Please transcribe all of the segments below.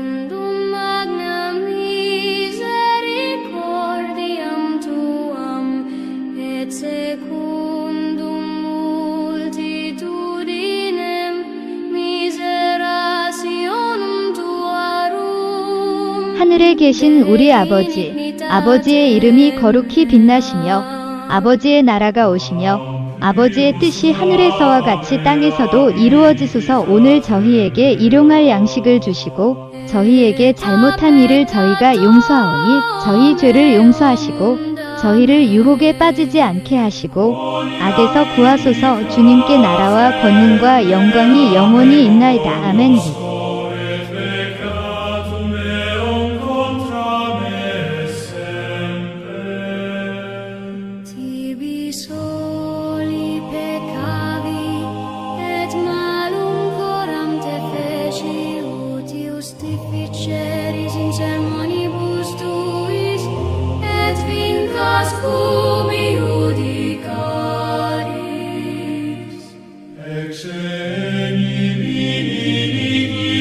secundum magnam misericordiam tuam, et secundum multitudinem miserationum tuarum. 하늘에 계신 우리 아버지, 아버지의 이름이 거룩히 빛나시며 아버지의 나라가 오시며 아버지의 뜻이 하늘에서와 같이 땅에서도 이루어지소서. 오늘 저희에게 일용할 양식을 주시고 저희에게 잘못한 일을 저희가 용서하오니 저희 죄를 용서하시고 저희를 유혹에 빠지지 않게 하시고 악에서 구하소서. 주님께 나라와 권능과 영광이 영원히 있나이다. 아멘. Tibi soli peccavi, et malum coram te feci, ut justificeris in sermonibus tuis, et vincas cum iudicaris. Ex enim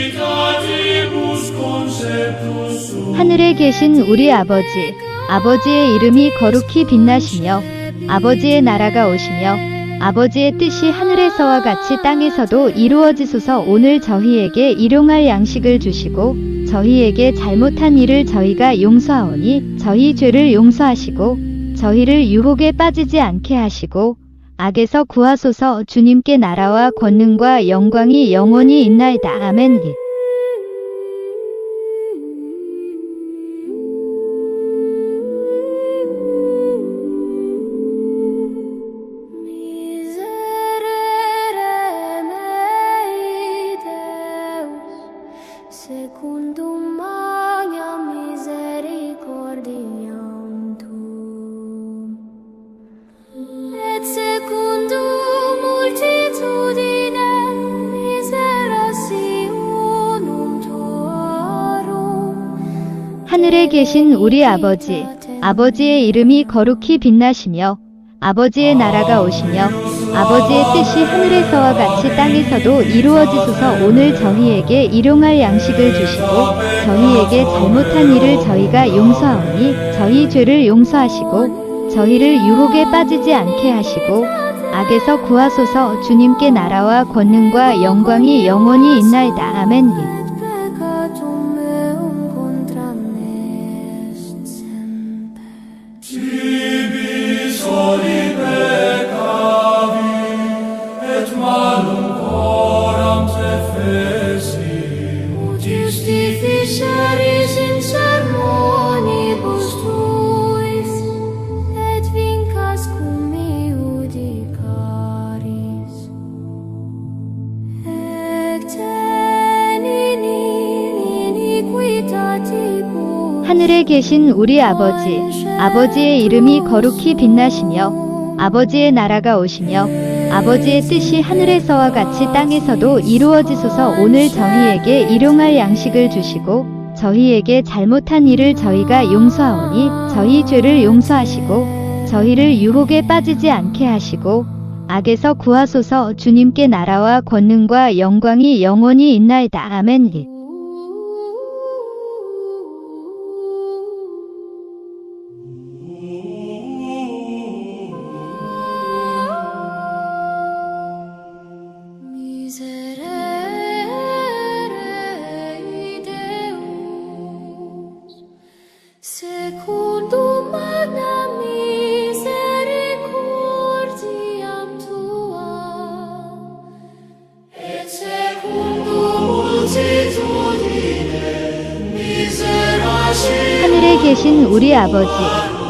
iniquitatibus conceptus sum. 하늘에 계신 우리 아버지, 아버지의 이름이 거룩히 빛나시며 아버지의 나라가 오시며 아버지의 뜻이 하늘에서와 같이 땅에서도 이루어지소서. 오늘 저희에게 일용할 양식을 주시고 저희에게 잘못한 일을 저희가 용서하오니 저희 죄를 용서하시고 저희를 유혹에 빠지지 않게 하시고 악에서 구하소서. 주님께 나라와 권능과 영광이 영원히 있나이다. 아멘. Miserere mei Deus, secundum magnam misericordiam tuum, et secundum multitudinem miserationum tuarum. 하늘에 계신 우리 아버지, 아버지의 이름이 거룩히 빛나시며 아버지의 나라가 오시며 아버지의 뜻이 하늘에서와 같이 땅에서도 이루어지소서. 오늘 저희에게 일용할 양식을 주시고 저희에게 잘못한 일을 저희가 용서하오니 저희 죄를 용서하시고 저희를 유혹에 빠지지 않게 하시고 악에서 구하소서. 주님께 나라와 권능과 영광이 영원히 있나이다. 아멘. Peccatum meum contra me est semper. Tibi soli peccavi, et malum coram te feci, ut justificeris in sermonibus tuis, et vincas cum iudicaris. 하늘에 계신 우리 아버지, 아버지의 이름이 거룩히 빛나시며 아버지의 나라가 오시며 아버지의 뜻이 하늘에서와 같이 땅에서도 이루어지소서. 오늘 저희에게 일용할 양식을 주시고 저희에게 잘못한 일을 저희가 용서하오니 저희 죄를 용서하시고 저희를 유혹에 빠지지 않게 하시고 악에서 구하소서. 주님께 나라와 권능과 영광이 영원히 있나이다. 아멘. Miserere Deus, secundum magnam misericordiam tuam, et secundum multitudinem miserationum. 하늘에 계신 우리 아버지,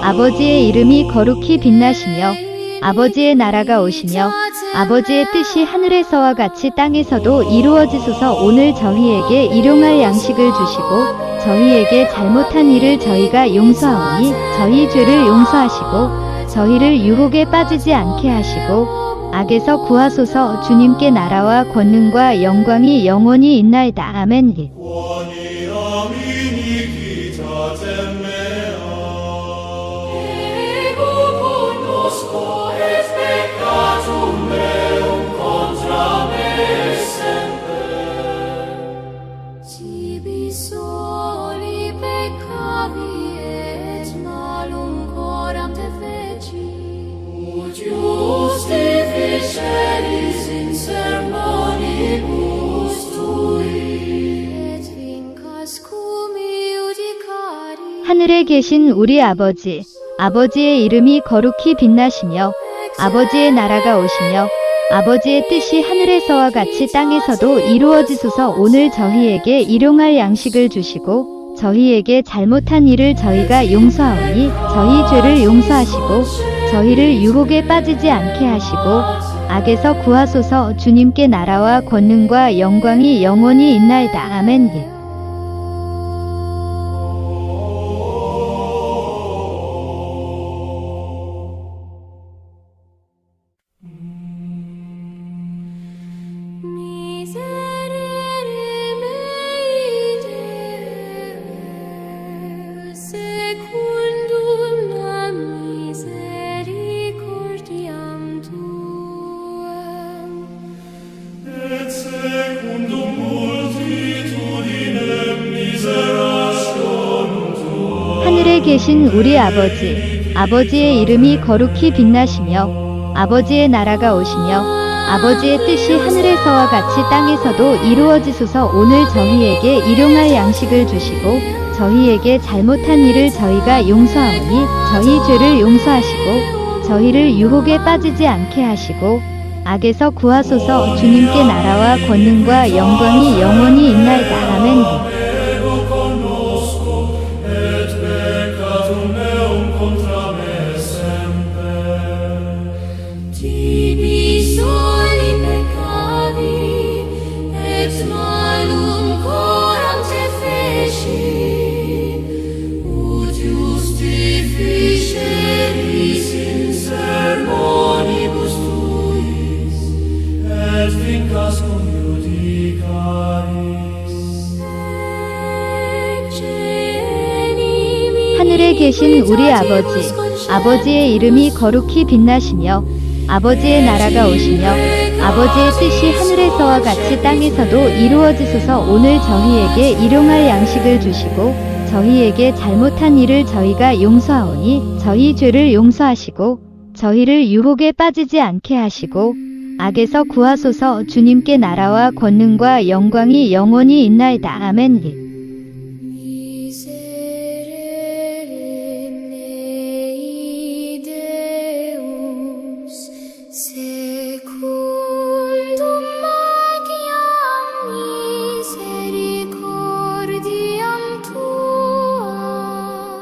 아버지의 이름이 거룩히 빛나시며 아버지의 나라가 오시며 아버지의 뜻이 하늘에서와 같이 땅에서도 이루어지소서. 오늘 저희에게 일용할 양식을 주시고 저희에게 잘못한 일을 저희가 용서하오니 저희 죄를 용서하시고 저희를 유혹에 빠지지 않게 하시고 악에서 구하소서. 주님께 나라와 권능과 영광이 영원히 있나이다. 아멘. Quoniam iniquitatem mea, ego cognosco et peccatum meum contra me semper. tibi soli peccavi et malum coram te feci, ut justificeris in sermonibus tui, et vincas cum iudicari. 하늘에 계신 우리 아버지, 아버지의 이름이 거룩히 빛나시며 아버지의 나라가 오시며 아버지의 뜻이 하늘에서와 같이 땅에서도 이루어지소서. 오늘 저희에게 일용할 양식을 주시고 저희에게 잘못한 일을 저희가 용서하오니 저희 죄를 용서하시고 저희를 유혹에 빠지지 않게 하시고 악에서 구하소서. 주님께 나라와 권능과 영광이 영원히 있나이다. 아멘. Miserere mei Deus, secundum la misericordiam tuam, et secundum multitudinem miserationum tuam. 하늘에 계신 우리 아버지, 아버지의 이름이 거룩히 빛나시며 아버지의 나라가 오시며 아버지의 뜻이 하늘에서와 같이 땅에서도 이루어지소서. 오늘 저희에게 일용할 양식을 주시고 저희에게 잘못한 일을 저희가 용서하오니 저희 죄를 용서하시고 저희를 유혹에 빠지지 않게 하시고 악에서 구하소서. 주님께 나라와 권능과 영광이 영원히 있나이다. 아멘. Tibi soli peccavi, et malum coram te feci, ut justificeris in sermonibus tuis, et vincas cum iudicaris. 하늘에 계신 우리 아버지, 아버지의 이름이 거룩히 빛나시며 아버지의 나라가 오시며 아버지의 뜻이 하늘에서와 같이 땅에서도 이루어지소서. 오늘 저희에게 일용할 양식을 주시고 저희에게 잘못한 일을 저희가 용서하오니 저희 죄를 용서하시고 저희를 유혹에 빠지지 않게 하시고 악에서 구하소서. 주님께 나라와 권능과 영광이 영원히 있나이다. 아멘. Miserere mei Deus, secundum magiam misericordiam tuam,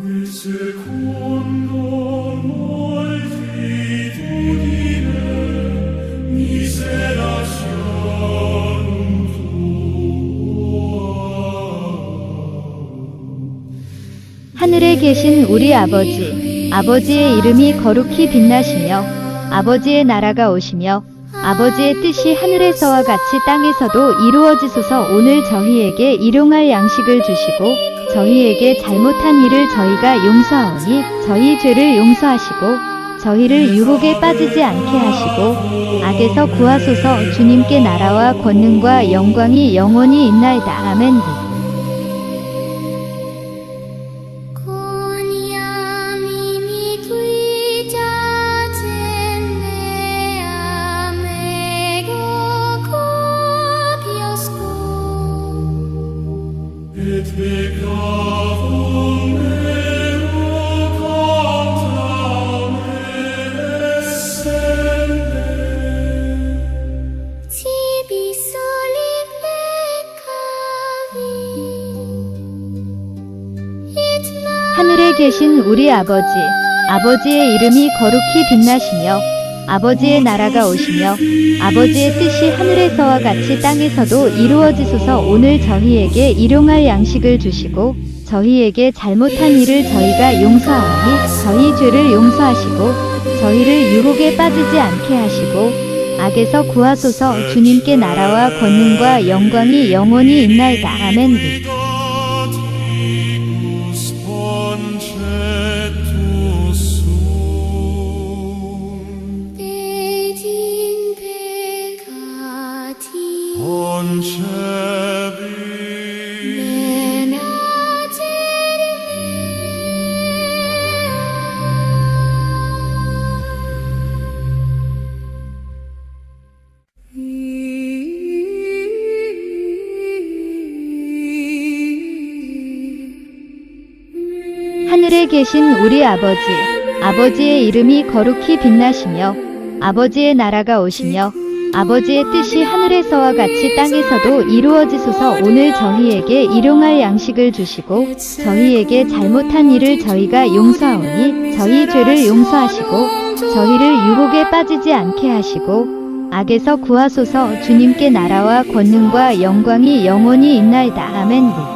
et secundum multitudinem miserationum 하늘에 계신 우리 아버지, 아버지의 이름이 거룩히 빛나시며 아버지의 나라가 오시며 아버지의 뜻이 하늘에서와 같이 땅에서도 이루어지소서. 오늘 저희에게 일용할 양식을 주시고 저희에게 잘못한 일을 저희가 용서하오니 저희 죄를 용서하시고 저희를 유혹에 빠지지 않게 하시고 악에서 구하소서. 주님께 나라와 권능과 영광이 영원히 있나이다. 아멘. Coniamini tui jacem meam ego copiosco, et peccavum meo contra me essende. Tibi soli peccavi, et 하늘에 계신 우리 아버지, 아버지의 이름이 거룩히 빛나시며 아버지의 나라가 오시며 아버지의 뜻이 하늘에서와 같이 땅에서도 이루어지소서. 오늘 저희에게 일용할 양식을 주시고 저희에게 잘못한 일을 저희가 용서하오니 저희 죄를 용서하시고 저희를 유혹에 빠지지 않게 하시고 악에서 구하소서. 주님께 나라와 권능과 영광이 영원히 있나이다. 아멘. Concebi 하늘에 계신 우리 아버지, 아버지의 이름이 거룩히 빛나시며 아버지의 나라가 오시며 아버지의 뜻이 하늘에서와 같이 땅에서도 이루어지소서. 오늘 저희에게 일용할 양식을 주시고 저희에게 잘못한 일을 저희가 용서하오니 저희 죄를 용서하시고 저희를 유혹에 빠지지 않게 하시고 악에서 구하소서. 주님께 나라와 권능과 영광이 영원히 있나이다. 아멘.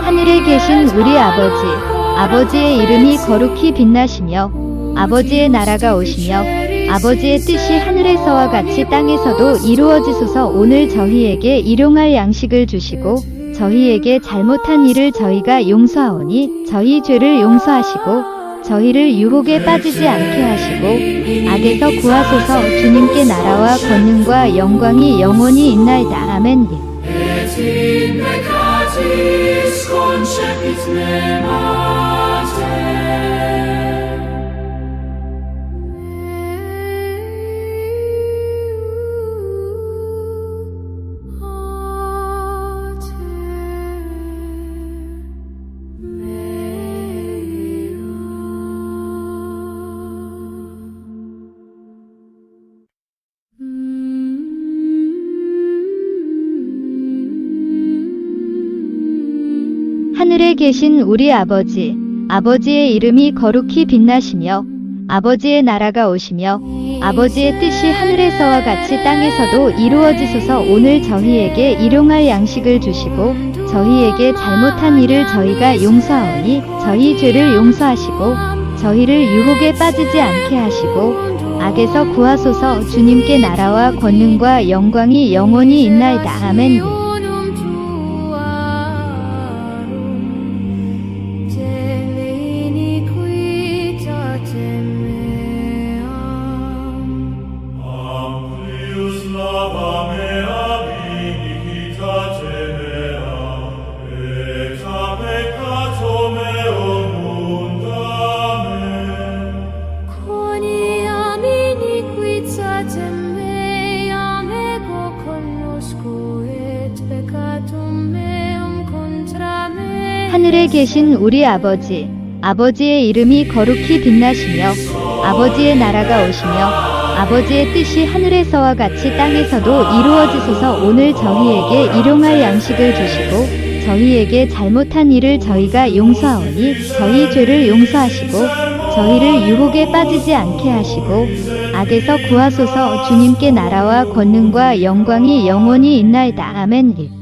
하늘에 계신 우리 아버지, 아버지의 이름이 거룩히 빛나시며 아버지의 나라가 오시며 아버지의 뜻이 하늘에서와 같이 땅에서도 이루어지소서. 오늘 저희에게 일용할 양식을 주시고 저희에게 잘못한 일을 저희가 용서하오니 저희 죄를 용서하시고 저희를 유혹에 빠지지 않게 하시고 악에서 구하소서. 주님께 나라와 권능과 영광이 영원히 있나이다. 아멘. 하늘에 계신 우리 아버지, 아버지의 이름이 거룩히 빛나시며 아버지의 나라가 오시며 아버지의 뜻이 하늘에서와 같이 땅에서도 이루어지소서. 오늘 저희에게 일용할 양식을 주시고 저희에게 잘못한 일을 저희가 용서하오니 저희 죄를 용서하시고 저희를 유혹에 빠지지 않게 하시고 악에서 구하소서. 주님께 나라와 권능과 영광이 영원히 있나이다. 아멘. 하늘에 계신 우리 아버지, 아버지의 이름이 거룩히 빛나시며 아버지의 나라가 오시며 아버지의 뜻이 하늘에서와 같이 땅에서도 이루어지소서. 오늘 저희에게 일용할 양식을 주시고 저희에게 잘못한 일을 저희가 용서하오니 저희 죄를 용서하시고 저희를 유혹에 빠지지 않게 하시고 악에서 구하소서. 주님께 나라와 권능과 영광이 영원히 있나이다. 아멘.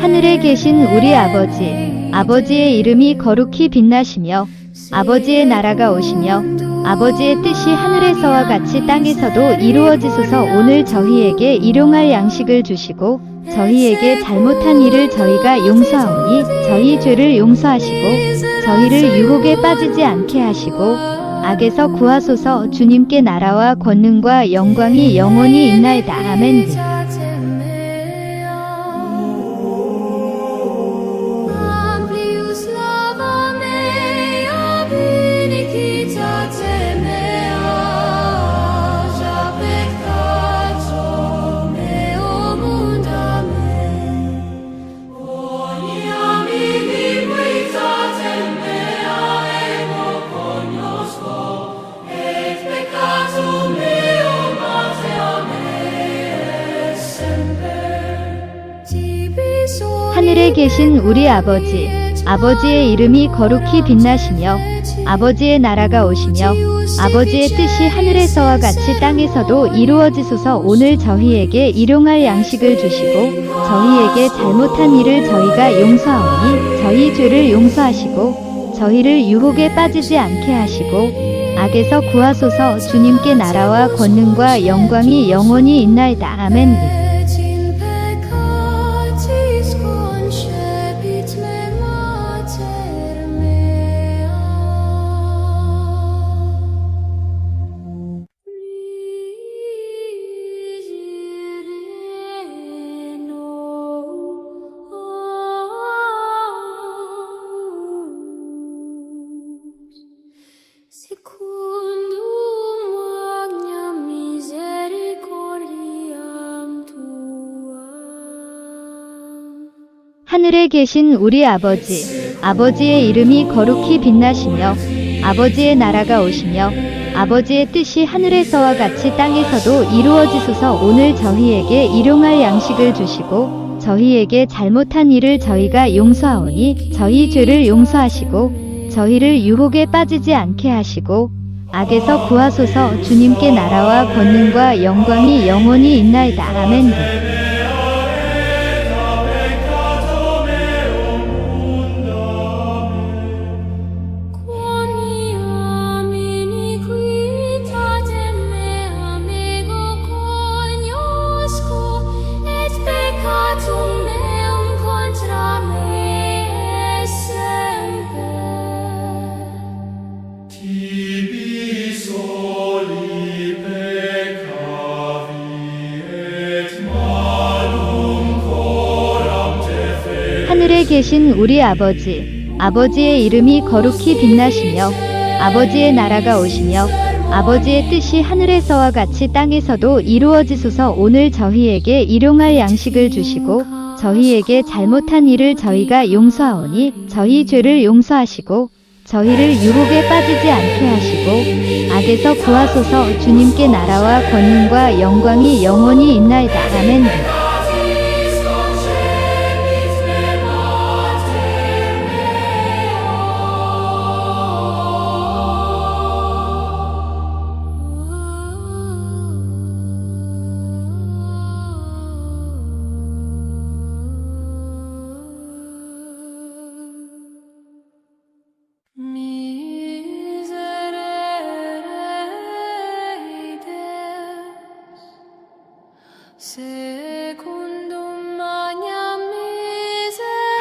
하늘에 계신 우리 아버지, 아버지의 이름이 거룩히 빛나시며 아버지의 나라가 오시며 아버지의 뜻이 하늘에서와 같이 땅에서도 이루어지소서. 오늘 저희에게 일용할 양식을 주시고 저희에게 잘못한 일을 저희가 용서하오니 저희 죄를 용서하시고 저희를 유혹에 빠지지 않게 하시고 악에서 구하소서. 주님께 나라와 권능과 영광이 영원히 있나이다. 아멘. 하늘에 계신 우리 아버지, 아버지의 이름이 거룩히 빛나시며 아버지의 나라가 오시며 아버지의 뜻이 하늘에서와 같이 땅에서도 이루어지소서. 오늘 저희에게 일용할 양식을 주시고 저희에게 잘못한 일을 저희가 용서하오니 저희 죄를 용서하시고 저희를 유혹에 빠지지 않게 하시고 악에서 구하소서. 주님께 나라와 권능과 영광이 영원히 있나이다. 아멘. Secundum magnam misericordiam tuam. 하늘에 계신 우리 아버지, 아버지의 이름이 거룩히 빛나시며 아버지의 나라가 오시며 아버지의 뜻이 하늘에서와 같이 땅에서도 이루어지소서. 오늘 저희에게 일용할 양식을 주시고 저희에게 잘못한 일을 저희가 용서하오니 저희 죄를 용서하시고 저희를 유혹에 빠지지 않게 하시고 악에서 구하소서. 주님께 나라와 권능과 영광이 영원히 있나이다. 아멘. Quoniam iniquitatem meam ego cognosco, et peccatum meum contra me semper. Tibi soli peccavi et malum coram te fe. 하늘에 계신 우리 아버지, 아버지의 이름이 거룩히 빛나시며 아버지의 나라가 오시며 아버지의 뜻이 하늘에서와 같이 땅에서도 이루어지소서. 오늘 저희에게 일용할 양식을 주시고 저희에게 잘못한 일을 저희가 용서하오니 저희 죄를 용서하시고 저희를 유혹에 빠지지 않게 하시고 악에서 구하소서. 주님께 나라와 권능과 영광이 영원히 있나이다. 아멘.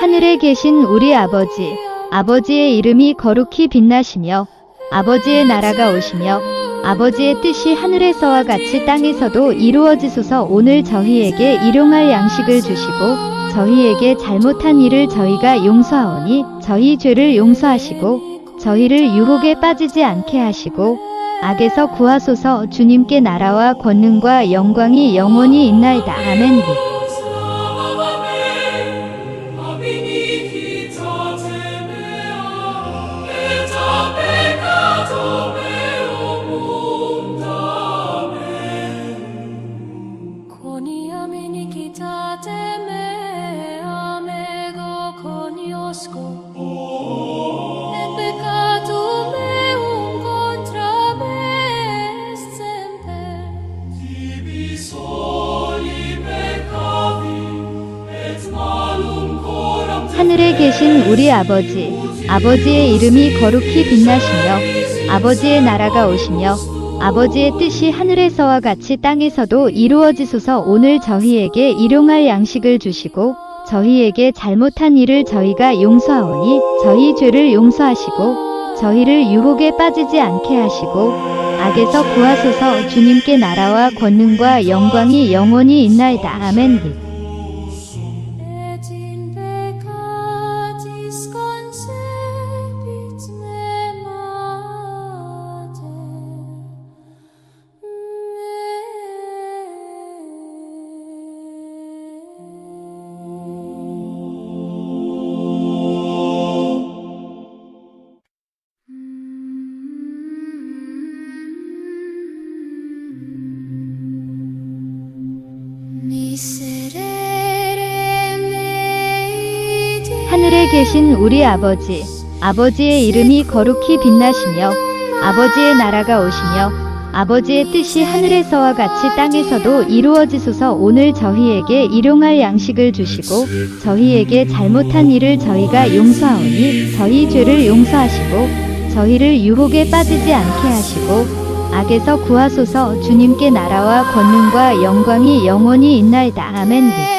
하늘에 계신 우리 아버지, 아버지의 이름이 거룩히 빛나시며 아버지의 나라가 오시며 아버지의 뜻이 하늘에서와 같이 땅에서도 이루어지소서. 오늘 저희에게 일용할 양식을 주시고 저희에게 잘못한 일을 저희가 용서하오니 저희 죄를 용서하시고 저희를 유혹에 빠지지 않게 하시고 악에서 구하소서. 주님께 나라와 권능과 영광이 영원히 있나이다. 아멘. Quoniam iniquitatem meam ego cognosco, et peccatum meum contra me semper. Tibi soli peccavi et malum coram te 하늘에 계신 우리 아버지, 아버지의 이름이 거룩히 빛나시며 아버지의 나라가 오시며 아버지의 뜻이 하늘에서와 같이 땅에서도 이루어지소서. 오늘 저희에게 일용할 양식을 주시고 저희에게 잘못한 일을 저희가 용서하오니 저희 죄를 용서하시고 저희를 유혹에 빠지지 않게 하시고 악에서 구하소서. 주님께 나라와 권능과 영광이 영원히 있나이다. 아멘. Et in peccatis concepit me mater. Miserere mei 하늘에 계신 우리 아버지, 아버지의 이름이 거룩히 빛나시며 아버지의 나라가 오시며 아버지의 뜻이 하늘에서와 같이 땅에서도 이루어지소서. 오늘 저희에게 일용할 양식을 주시고 저희에게 잘못한 일을 저희가 용서하오니 저희 죄를 용서하시고 저희를 유혹에 빠지지 않게 하시고 악에서 구하소서. 주님께 나라와 권능과 영광이 영원히 있나이다. 아멘.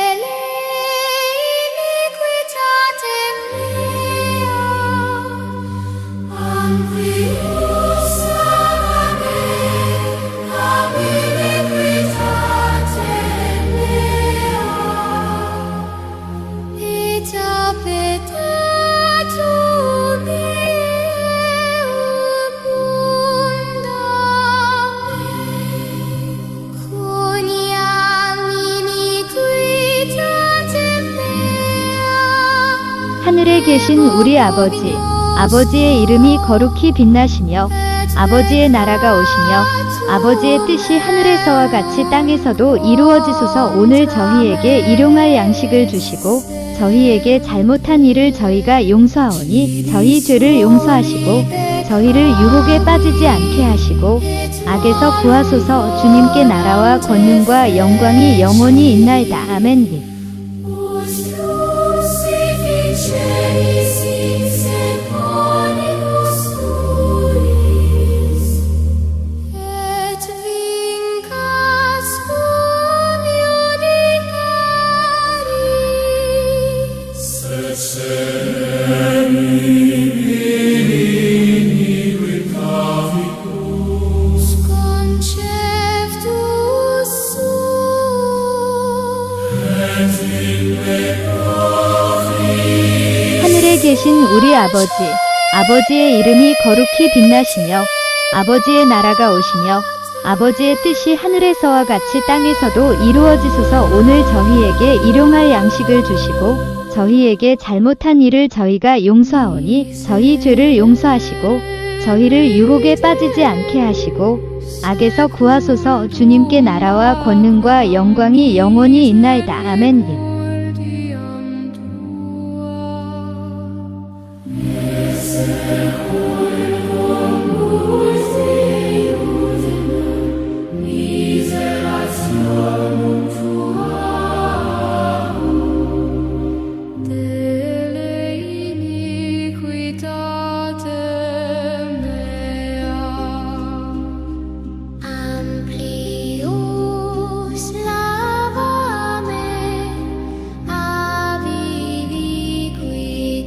하늘에 계신 우리 아버지, 아버지의 이름이 거룩히 빛나시며 아버지의 나라가 오시며 아버지의 뜻이 하늘에서와 같이 땅에서도 이루어지소서. 오늘 저희에게 일용할 양식을 주시고 저희에게 잘못한 일을 저희가 용서하오니 저희 죄를 용서하시고 저희를 유혹에 빠지지 않게 하시고 악에서 구하소서. 주님께 나라와 권능과 영광이 영원히 있나이다. 아멘. 하늘에 계신 우리 아버지, 아버지의 이름이 거룩히 빛나시며 아버지의 나라가 오시며 아버지의 뜻이 하늘에서와 같이 땅에서도 이루어지소서. 오늘 저희에게 일용할 양식을 주시고 저희에게 잘못한 일을 저희가 용서하오니 저희 죄를 용서하시고 저희를 유혹에 빠지지 않게 하시고 악에서 구하소서. 주님께 나라와 권능과 영광이 영원히 있나이다. 아멘.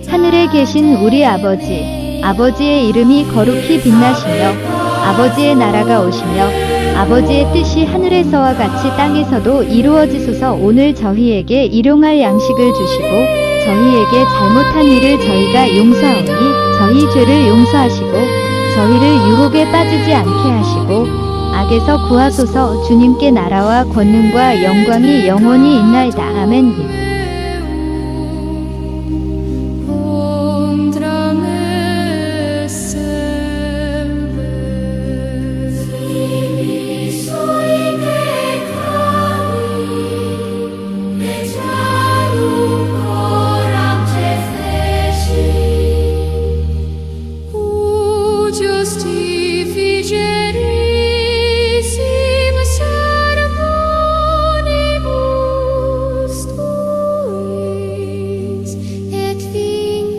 하늘에 계신 우리 아버지, 아버지의 이름이 거룩히 빛나시며 아버지의 나라가 오시며 아버지의 뜻이 하늘에서와 같이 땅에서도 이루어지소서. 오늘 저희에게 일용할 양식을 주시고 저희에게 잘못한 일을 저희가 용서하오니 저희 죄를 용서하시고 저희를 유혹에 빠지지 않게 하시고 악에서 구하소서. 주님께 나라와 권능과 영광이 영원히 있나이다. 아멘.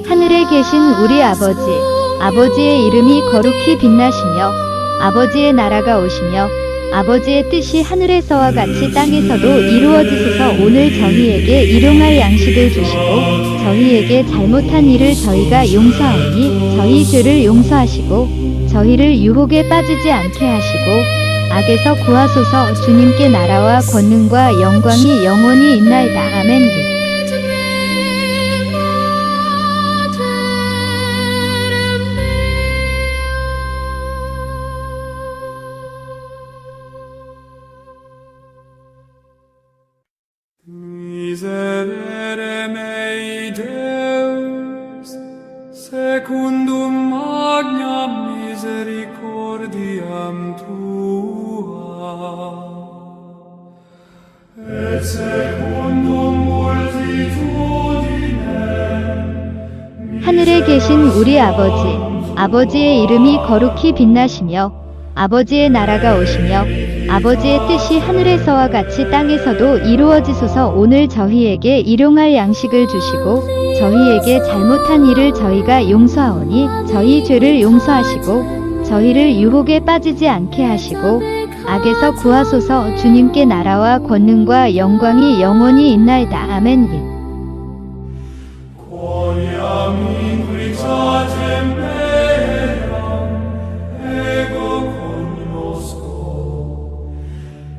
하늘에 계신 우리 아버지, 아버지의 이름이 거룩히 빛나시며 아버지의 나라가 오시며 아버지의 뜻이 하늘에서와 같이 땅에서도 이루어지소서. 오늘 저희에게 일용할 양식을 주시고 저희에게 잘못한 일을 저희가 용서하오니 저희 죄를 용서하시고 저희를 유혹에 빠지지 않게 하시고 악에서 구하소서. 주님께 나라와 권능과 영광이 영원히 있나이다. 아멘. Miserere mei Deus, secundum magnam misericordiam tua, et secundum multitudinem 하늘에 계신 우리 아버지, 아버지의 이름이 거룩히 빛나시며 아버지의 나라가 오시며 아버지의 뜻이 하늘에서와 같이 땅에서도 이루어지소서. 오늘 저희에게 일용할 양식을 주시고 저희에게 잘못한 일을 저희가 용서하오니 저희 죄를 용서하시고 저희를 유혹에 빠지지 않게 하시고 악에서 구하소서. 주님께 나라와 권능과 영광이 영원히 있나이다. 아멘. Quoniam inquitatem meam, ego cognosco,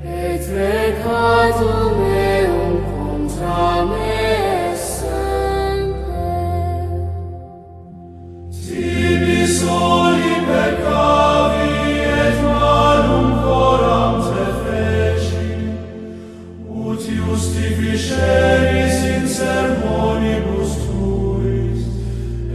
et peccatum meum contra me semper. tibi soli peccavi et malum coram te feci, ut justificeris in sermonibus tuis.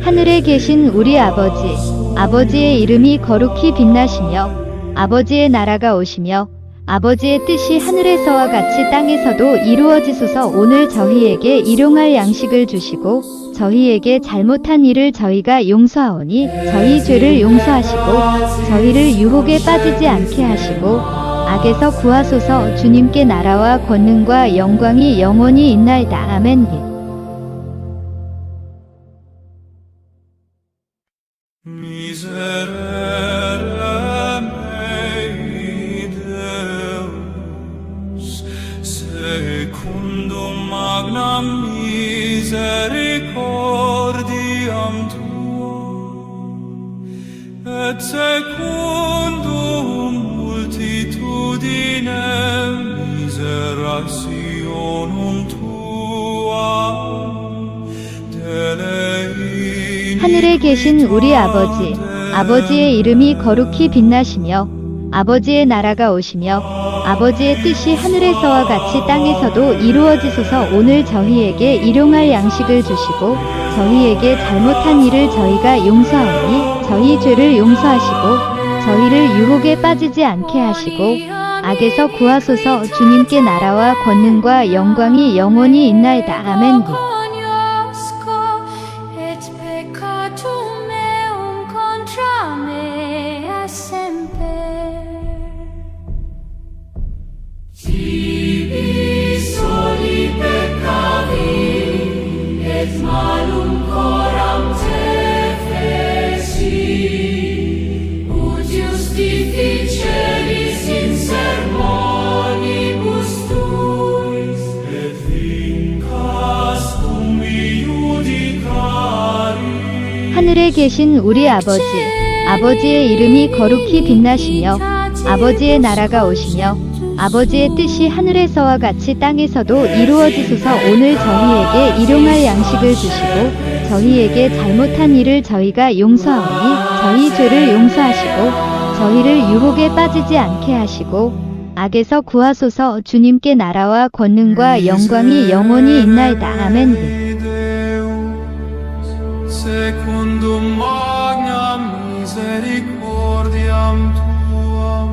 하늘에 계신 우리 아버지, 아버지의 이름이 거룩히 빛나시며 아버지의 나라가 오시며 아버지의 뜻이 하늘에서와 같이 땅에서도 이루어지소서. 오늘 저희에게 일용할 양식을 주시고 저희에게 잘못한 일을 저희가 용서하오니 저희 죄를 용서하시고 저희를 유혹에 빠지지 않게 하시고 악에서 구하소서. 주님께 나라와 권능과 영광이 영원히 있나이다. 아멘. Miserere mei Deus, secundum magnam misericordiam tuam, et secundum multitudinem miserationum tuam, 하늘에 계신 우리 아버지, 아버지의 이름이 거룩히 빛나시며 아버지의 나라가 오시며 아버지의 뜻이 하늘에서와 같이 땅에서도 이루어지소서. 오늘 저희에게 일용할 양식을 주시고 저희에게 잘못한 일을 저희가 용서하오니 저희 죄를 용서하시고 저희를 유혹에 빠지지 않게 하시고 악에서 구하소서. 주님께 나라와 권능과 영광이 영원히 있나이다. 아멘. Cognosco, et peccatum meum contra me semper. Tibi soli peccavi, et malum coram te feci, ut justificeris in sermonibus tuis, et vincas cum iudicari. 하늘에 계신 우리 아버지, 아버지의 이름이 거룩히 빛나시며 아버지의 나라가 오시며 아버지의 뜻이 하늘에서와 같이 땅에서도 이루어지소서. 오늘 저희에게 일용할 양식을 주시고 저희에게 잘못한 일을 저희가 용서하오니 저희 죄를 용서하시고 저희를 유혹에 빠지지 않게 하시고 악에서 구하소서. 주님께 나라와 권능과 영광이 영원히 있나이다. 아멘. Secundum magnam misericordiam tuam,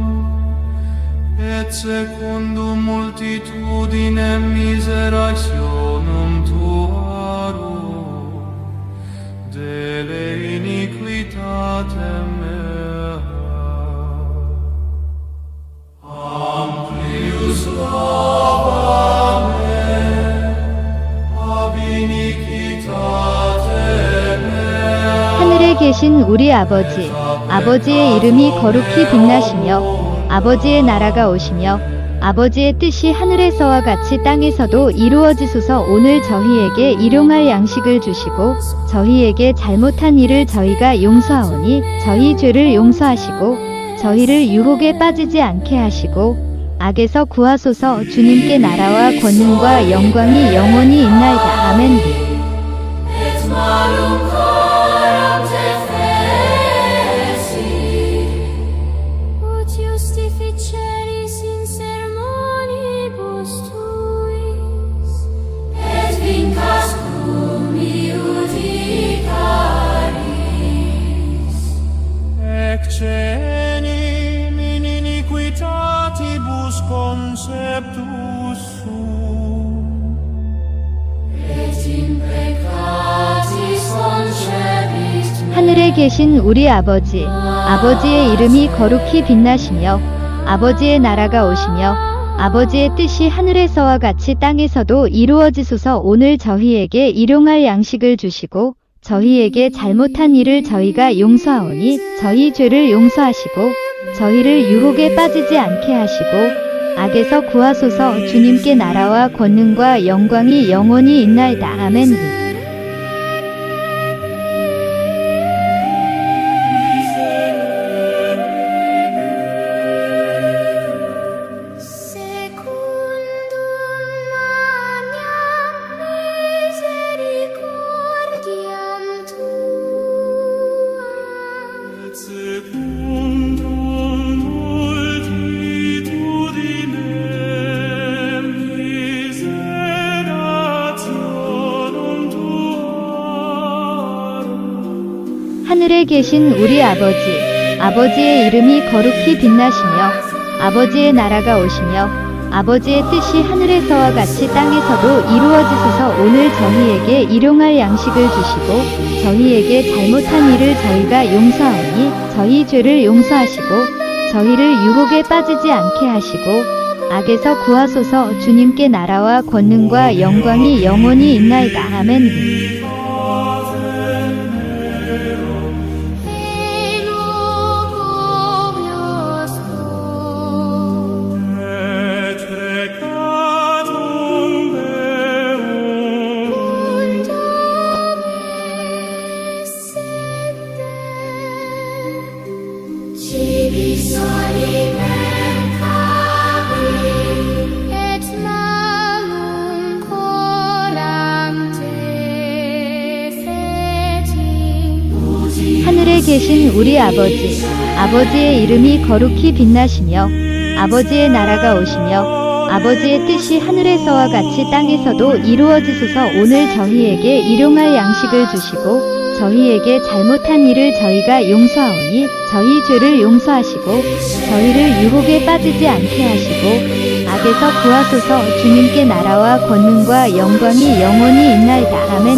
et secundum multitudinem miserationum tuarum, dele iniquitatem mea. Amplius lavame ab iniquitatem mea. 하늘에 계신 우리 아버지, 아버지의 이름이 거룩히 빛나시며 아버지의 나라가 오시며 아버지의 뜻이 하늘에서와 같이 땅에서도 이루어지소서. 오늘 저희에게 일용할 양식을 주시고 저희에게 잘못한 일을 저희가 용서하오니 저희 죄를 용서하시고 저희를 유혹에 빠지지 않게 하시고 악에서 구하소서. 주님께 나라와 권능과 영광이 영원히 있나이다. 아멘. et malum coram te feci, ut justificeris in sermonibus tuis, et vincas cum iudicaris. Ecce enim in iniquitatibus conceptus sum, Et in peccatis conceptus 계신 우리 아버지, 아버지의 이름이 거룩히 빛나시며 아버지의 나라가 오시며 아버지의 뜻이 하늘에서와 같이 땅에서도 이루어지소서. 오늘 저희에게 일용할 양식을 주시고 저희에게 잘못한 일을 저희가 용서하오니 저희 죄를 용서하시고 저희를 유혹에 빠지지 않게 하시고 악에서 구하소서. 주님께 나라와 권능과 영광이 영원히 있나이다. 아멘. 하늘에 계신 우리 아버지, 아버지의 이름이 거룩히 빛나시며 아버지의 나라가 오시며 아버지의 뜻이 하늘에서와 같이 땅에서도 이루어지소서. 오늘 저희에게 일용할 양식을 주시고 저희에게 잘못한 일을 저희가 용서하오니 저희 죄를 용서하시고 저희를 유혹에 빠지지 않게 하시고 악에서 구하소서. 주님께 나라와 권능과 영광이 영원히 있나이다. 아멘. 하늘에 계신 우리 아버지, 아버지의 이름이 거룩히 빛나시며 아버지의 나라가 오시며 아버지의 뜻이 하늘에서와 같이 땅에서도 이루어지소서. 오늘 저희에게 일용할 양식을 주시고 저희에게 잘못한 일을 저희가 용서하오니 저희 죄를 용서하시고 저희를 유혹에 빠지지 않게 하시고 악에서 구하소서. 주님께 나라와 권능과 영광이 영원히 있나이다. 아멘.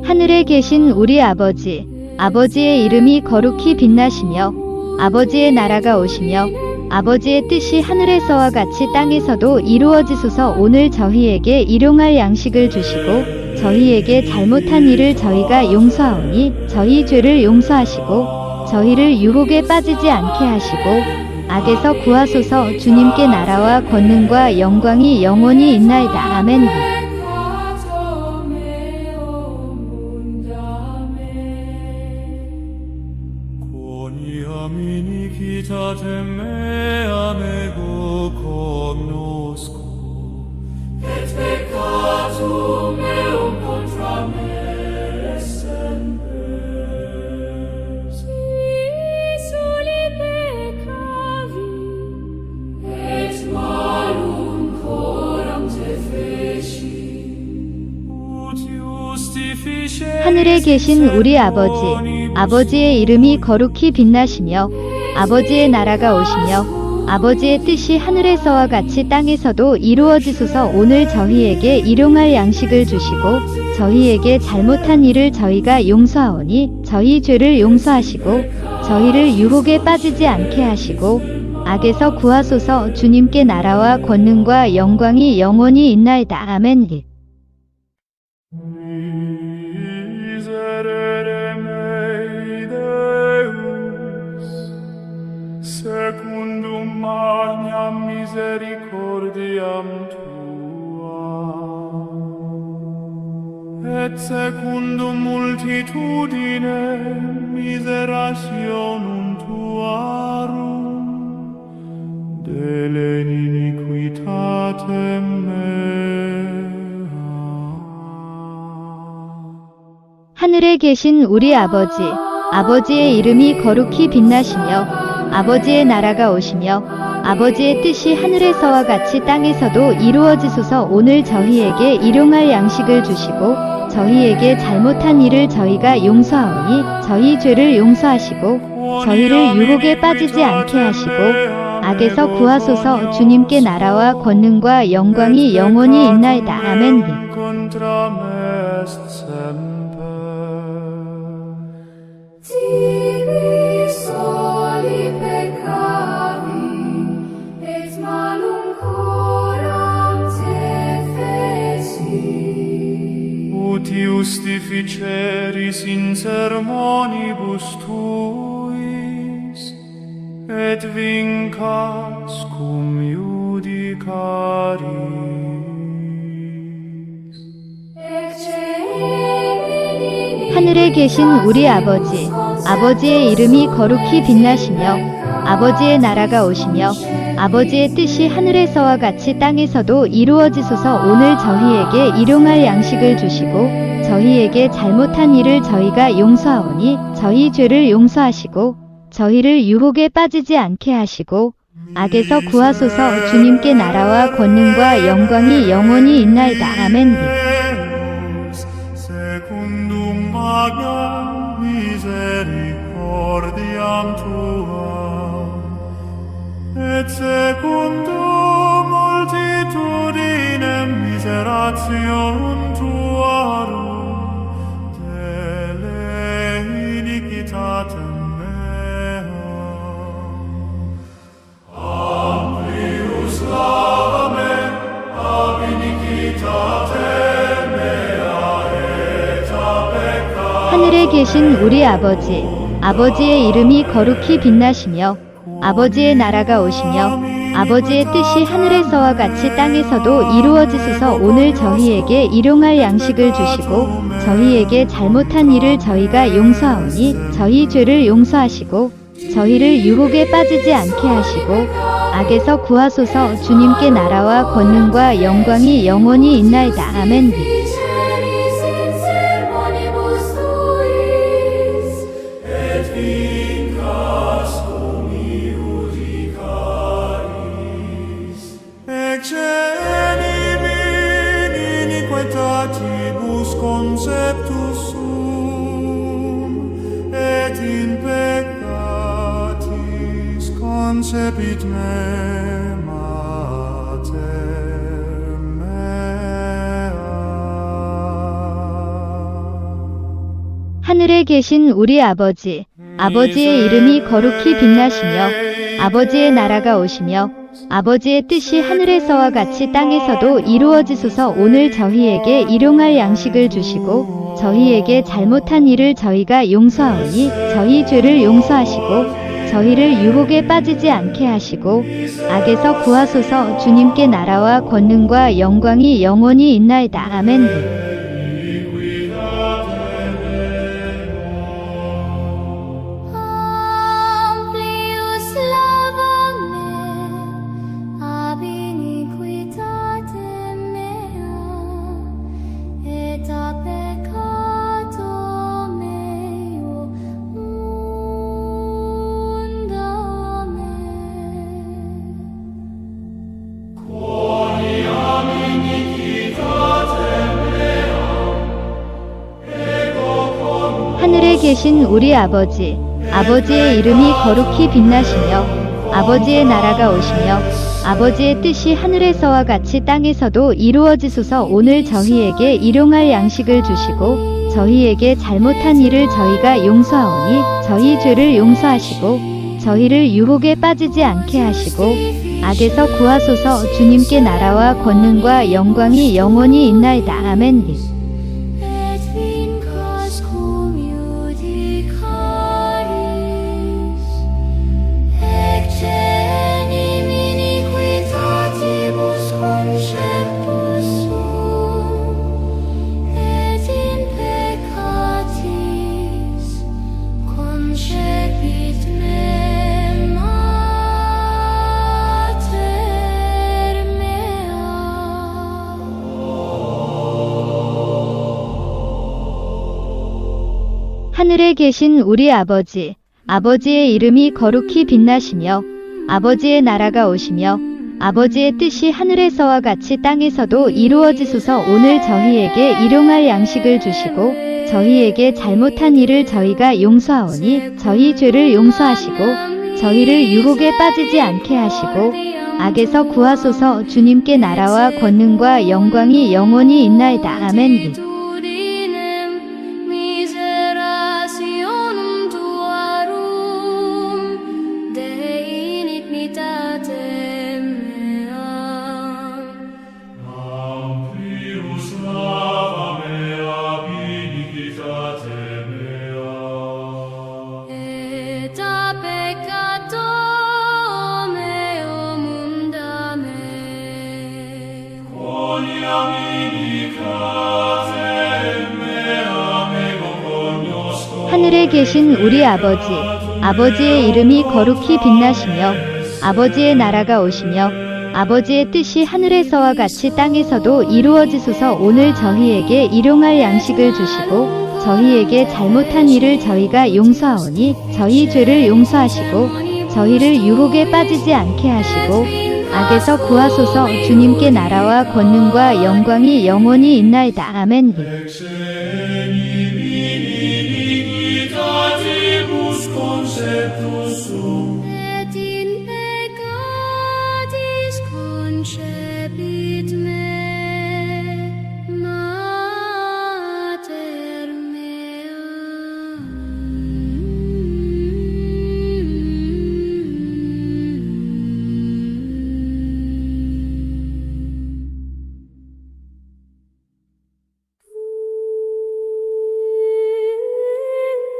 하늘에 계신 우리 아버지, 아버지의 이름이 거룩히 빛나시며 아버지의 나라가 오시며 아버지의 뜻이 하늘에서와 같이 땅에서도 이루어지소서. 오늘 저희에게 일용할 양식을 주시고 저희에게 잘못한 일을 저희가 용서하오니 저희 죄를 용서하시고 저희를 유혹에 빠지지 않게 하시고 악에서 구하소서. 주님께 나라와 권능과 영광이 영원히 있나이다. 아멘. me amego cognosco Et peccatum meum contra me semper. Si soli peccavi, et malum coram te feci. ut justifice. 하늘에 계신 우리 아버지, 아버지의 이름이 거룩히 빛나시며 아버지의 나라가 오시며 아버지의 뜻이 하늘에서와 같이 땅에서도 이루어지소서. 오늘 저희에게 일용할 양식을 주시고 저희에게 잘못한 일을 저희가 용서하오니 저희 죄를 용서하시고 저희를 유혹에 빠지지 않게 하시고 악에서 구하소서. 주님께 나라와 권능과 영광이 영원히 있나이다. 아멘. Secundum magnam misericordiam tua, et secundum multitudinem miserationum tuarum, dele iniquitatem mea. 하늘에 계신 우리 아버지, 아버지의 이름이 거룩히 빛나시며 아버지의 나라가 오시며 아버지의 뜻이 하늘에서와 같이 땅에서도 이루어지소서. 오늘 저희에게 일용할 양식을 주시고 저희에게 잘못한 일을 저희가 용서하오니 저희 죄를 용서하시고 저희를 유혹에 빠지지 않게 하시고 악에서 구하소서. 주님께 나라와 권능과 영광이 영원히 있나이다. 아멘. contra me est semper. Tibi soli peccavi, et malum coram te feci. Ut justificeris in sermonibus tuis, et vincas cum judicaris. 하늘에 계신 우리 아버지, 아버지의 이름이 거룩히 빛나시며 아버지의 나라가 오시며 아버지의 뜻이 하늘에서와 같이 땅에서도 이루어지소서. 오늘 저희에게 일용할 양식을 주시고 저희에게 잘못한 일을 저희가 용서하오니 저희 죄를 용서하시고 저희를 유혹에 빠지지 않게 하시고 악에서 구하소서. 주님께 나라와 권능과 영광이 영원히 있나이다. 아멘. Secundum magam misericordiam tuam, et secundum multitudinem miserationem tuarum, tele iniquitatem meam. Amplius lavamen ab iniquitatem 하늘에 계신 우리 아버지, 아버지의 이름이 거룩히 빛나시며 아버지의 나라가 오시며 아버지의 뜻이 하늘에서와 같이 땅에서도 이루어지소서. 오늘 저희에게 일용할 양식을 주시고 저희에게 잘못한 일을 저희가 용서하오니 저희 죄를 용서하시고 저희를 유혹에 빠지지 않게 하시고 악에서 구하소서. 주님께 나라와 권능과 영광이 영원히 있나이다. 아멘. Conceptus sum, et in peccatis concepit me mater mea. 하늘에 계신 우리 아버지, 아버지의 이름이 거룩히 빛나시며 아버지의 나라가 오시며 아버지의 뜻이 하늘에서와 같이 땅에서도 이루어지소서. 오늘 저희에게 일용할 양식을 주시고 저희에게 잘못한 일을 저희가 용서하오니 저희 죄를 용서하시고 저희를 유혹에 빠지지 않게 하시고 악에서 구하소서. 주님께 나라와 권능과 영광이 영원히 있나이다. 아멘. 하늘에 계신 우리 아버지, 아버지의 이름이 거룩히 빛나시며 아버지의 나라가 오시며 아버지의 뜻이 하늘에서와 같이 땅에서도 이루어지소서. 오늘 저희에게 일용할 양식을 주시고 저희에게 잘못한 일을 저희가 용서하오니 저희 죄를 용서하시고 저희를 유혹에 빠지지 않게 하시고 악에서 구하소서. 주님께 나라와 권능과 영광이 영원히 있나이다. 아멘. 하늘에 계신 우리 아버지, 아버지의 이름이 거룩히 빛나시며 아버지의 나라가 오시며 아버지의 뜻이 하늘에서와 같이 땅에서도 이루어지소서. 오늘 저희에게 일용할 양식을 주시고 저희에게 잘못한 일을 저희가 용서하오니 저희 죄를 용서하시고 저희를 유혹에 빠지지 않게 하시고 악에서 구하소서. 주님께 나라와 권능과 영광이 영원히 있나이다. 아멘. 하늘에 계신 우리 아버지, 아버지의 이름이 거룩히 빛나시며 아버지의 나라가 오시며 아버지의 뜻이 하늘에서와 같이 땅에서도 이루어지소서. 오늘 저희에게 일용할 양식을 주시고 저희에게 잘못한 일을 저희가 용서하오니 저희 죄를 용서하시고 저희를 유혹에 빠지지 않게 하시고 악에서 구하소서. 주님께 나라와 권능과 영광이 영원히 있나이다. 아멘. Et in peccatis concepit me, mater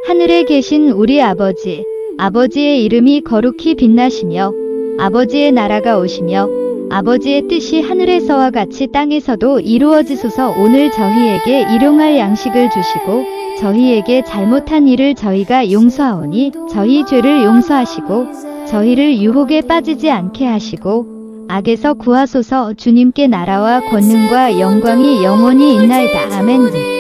하늘에 계신 우리 아버지, 아버지의 이름이 거룩히 빛나시며 아버지의 나라가 오시며 아버지의 뜻이 하늘에서와 같이 땅에서도 이루어지소서. 오늘 저희에게 일용할 양식을 주시고 저희에게 잘못한 일을 저희가 용서하오니 저희 죄를 용서하시고 저희를 유혹에 빠지지 않게 하시고 악에서 구하소서. 주님께 나라와 권능과 영광이 영원히 있나이다. 아멘.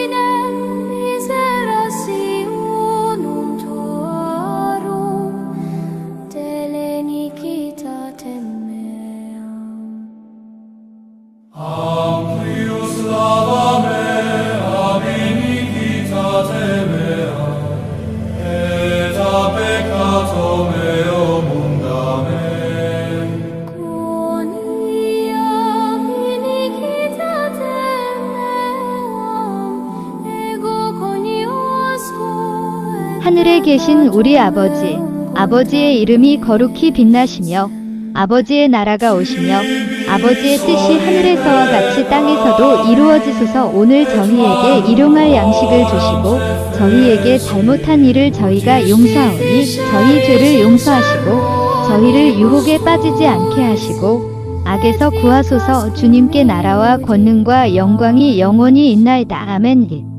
하늘에 계신 우리 아버지, 아버지의 이름이 거룩히 빛나시며 아버지의 나라가 오시며 아버지의 뜻이 하늘에서와 같이 땅에서도 이루어지소서. 오늘 저희에게 일용할 양식을 주시고 저희에게 잘못한 일을 저희가 용서하오니 저희 죄를 용서하시고 저희를 유혹에 빠지지 않게 하시고 악에서 구하소서. 주님께 나라와 권능과 영광이 영원히 있나이다. 아멘.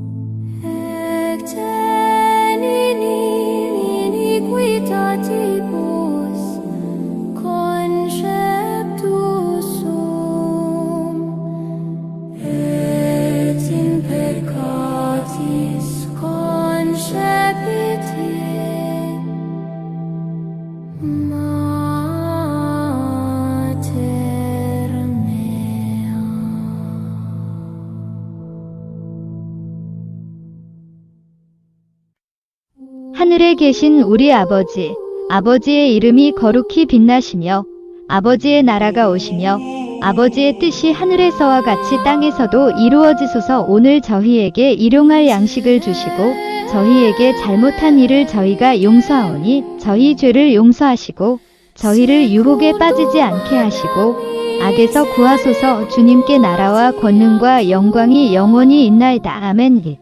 하늘에 계신 우리 아버지, 아버지의 이름이 거룩히 빛나시며 아버지의 나라가 오시며 아버지의 뜻이 하늘에서와 같이 땅에서도 이루어지소서. 오늘 저희에게 일용할 양식을 주시고 저희에게 잘못한 일을 저희가 용서하오니 저희 죄를 용서하시고 저희를 유혹에 빠지지 않게 하시고 악에서 구하소서. 주님께 나라와 권능과 영광이 영원히 있나이다. 아멘.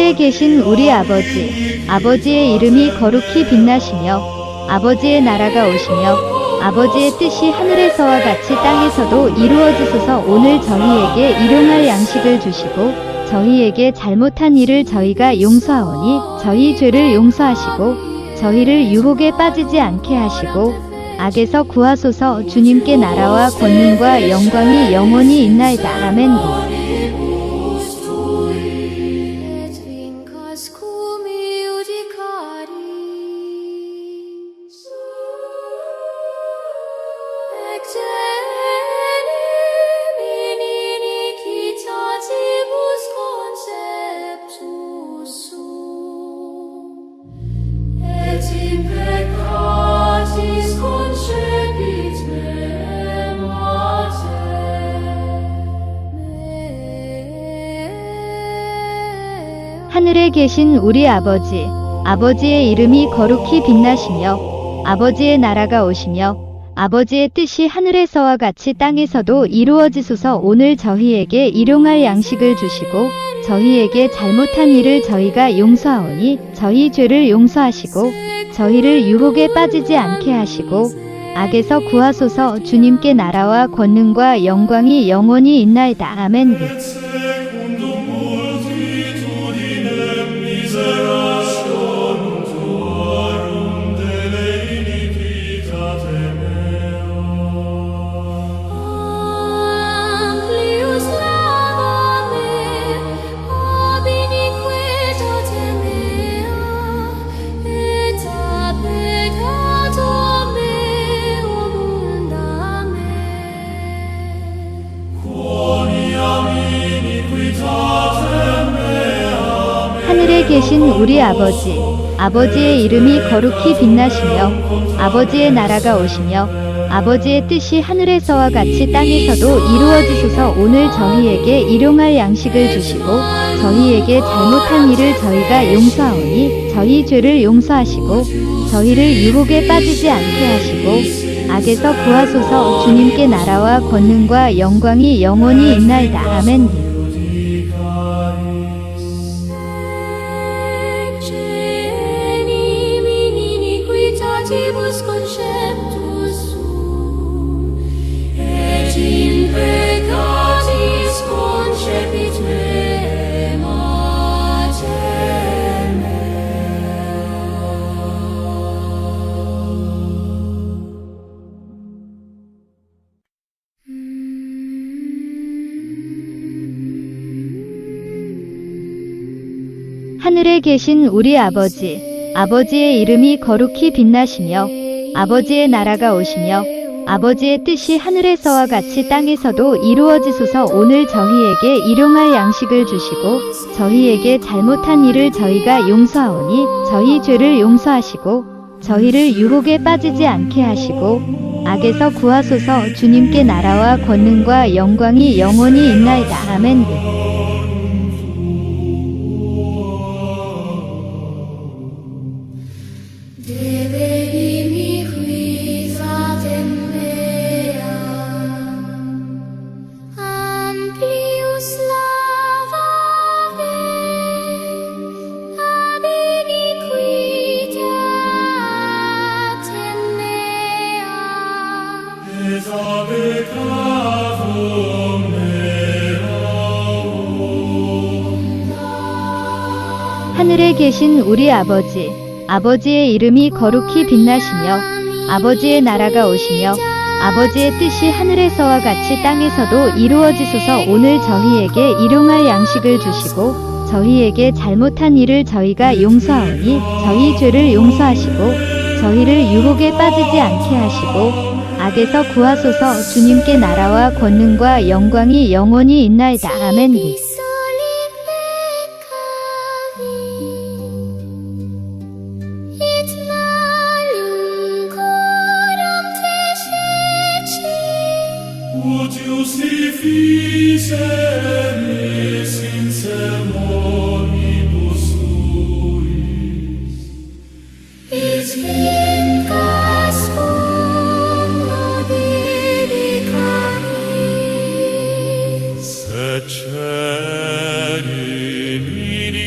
하늘에 계신 우리 아버지, 아버지의 이름이 거룩히 빛나시며 아버지의 나라가 오시며 아버지의 뜻이 하늘에서와 같이 땅에서도 이루어지소서. 오늘 저희에게 일용할 양식을 주시고 저희에게 잘못한 일을 저희가 용서하오니 저희 죄를 용서하시고 저희를 유혹에 빠지지 않게 하시고 악에서 구하소서. 주님께 나라와 권능과 영광이 영원히 있나이다. 아멘. et vincas cum iudicaris, exenem in iniquitatibus conceptus sum, et in peccatis concepit me mater. 하늘에 계신 우리 아버지, 아버지의 이름이 거룩히 빛나시며 아버지의 나라가 오시며 아버지의 뜻이 하늘에서와 같이 땅에서도 이루어지소서. 오늘 저희에게 일용할 양식을 주시고 저희에게 잘못한 일을 저희가 용서하오니 저희 죄를 용서하시고 저희를 유혹에 빠지지 않게 하시고 악에서 구하소서. 주님께 나라와 권능과 영광이 영원히 있나이다. 아멘. secundum multitudinem miserationum tuarum dele iniquitate mea. Amplius lava me ab iniquitate mea, et ab peccatum meum undame. Quoniam iniquitatem meam 하늘에 계신 우리 아버지, 아버지의 이름이 거룩히 빛나시며 아버지의 나라가 오시며 아버지의 뜻이 하늘에서와 같이 땅에서도 이루어지소서. 오늘 저희에게 일용할 양식을 주시고 저희에게 잘못한 일을 저희가 용서하오니 저희 죄를 용서하시고 저희를 유혹에 빠지지 않게 하시고 악에서 구하소서. 주님께 나라와 권능과 영광이 영원히 있나이다. 아멘. Exenem in iniquitatibus conceptus sum, et in peccatis concepit me mater 하늘에 계신 우리 아버지, 아버지의 이름이 거룩히 빛나시며 아버지의 나라가 오시며 아버지의 뜻이 하늘에서와 같이 땅에서도 이루어지소서. 오늘 저희에게 일용할 양식을 주시고 저희에게 잘못한 일을 저희가 용서하오니 저희 죄를 용서하시고 저희를 유혹에 빠지지 않게 하시고 악에서 구하소서. 주님께 나라와 권능과 영광이 영원히 있나이다. 아멘. Debe iniquitatem meam, amplius lavave ab iniquitatem meam. et ab peccatum meam. 하늘에 계신 우리 아버지, 아버지의 이름이 거룩히 빛나시며 아버지의 나라가 오시며 아버지의 뜻이 하늘에서와 같이 땅에서도 이루어지소서. 오늘 저희에게 일용할 양식을 주시고 저희에게 잘못한 일을 저희가 용서하오니 저희 죄를 용서하시고 저희를 유혹에 빠지지 않게 하시고 악에서 구하소서. 주님께 나라와 권능과 영광이 영원히 있나이다. 아멘. Soli peccavi, et malum coram tececi. Ut justificeris in sermonibus suis, Et vincas cum dedicaris. et cerim in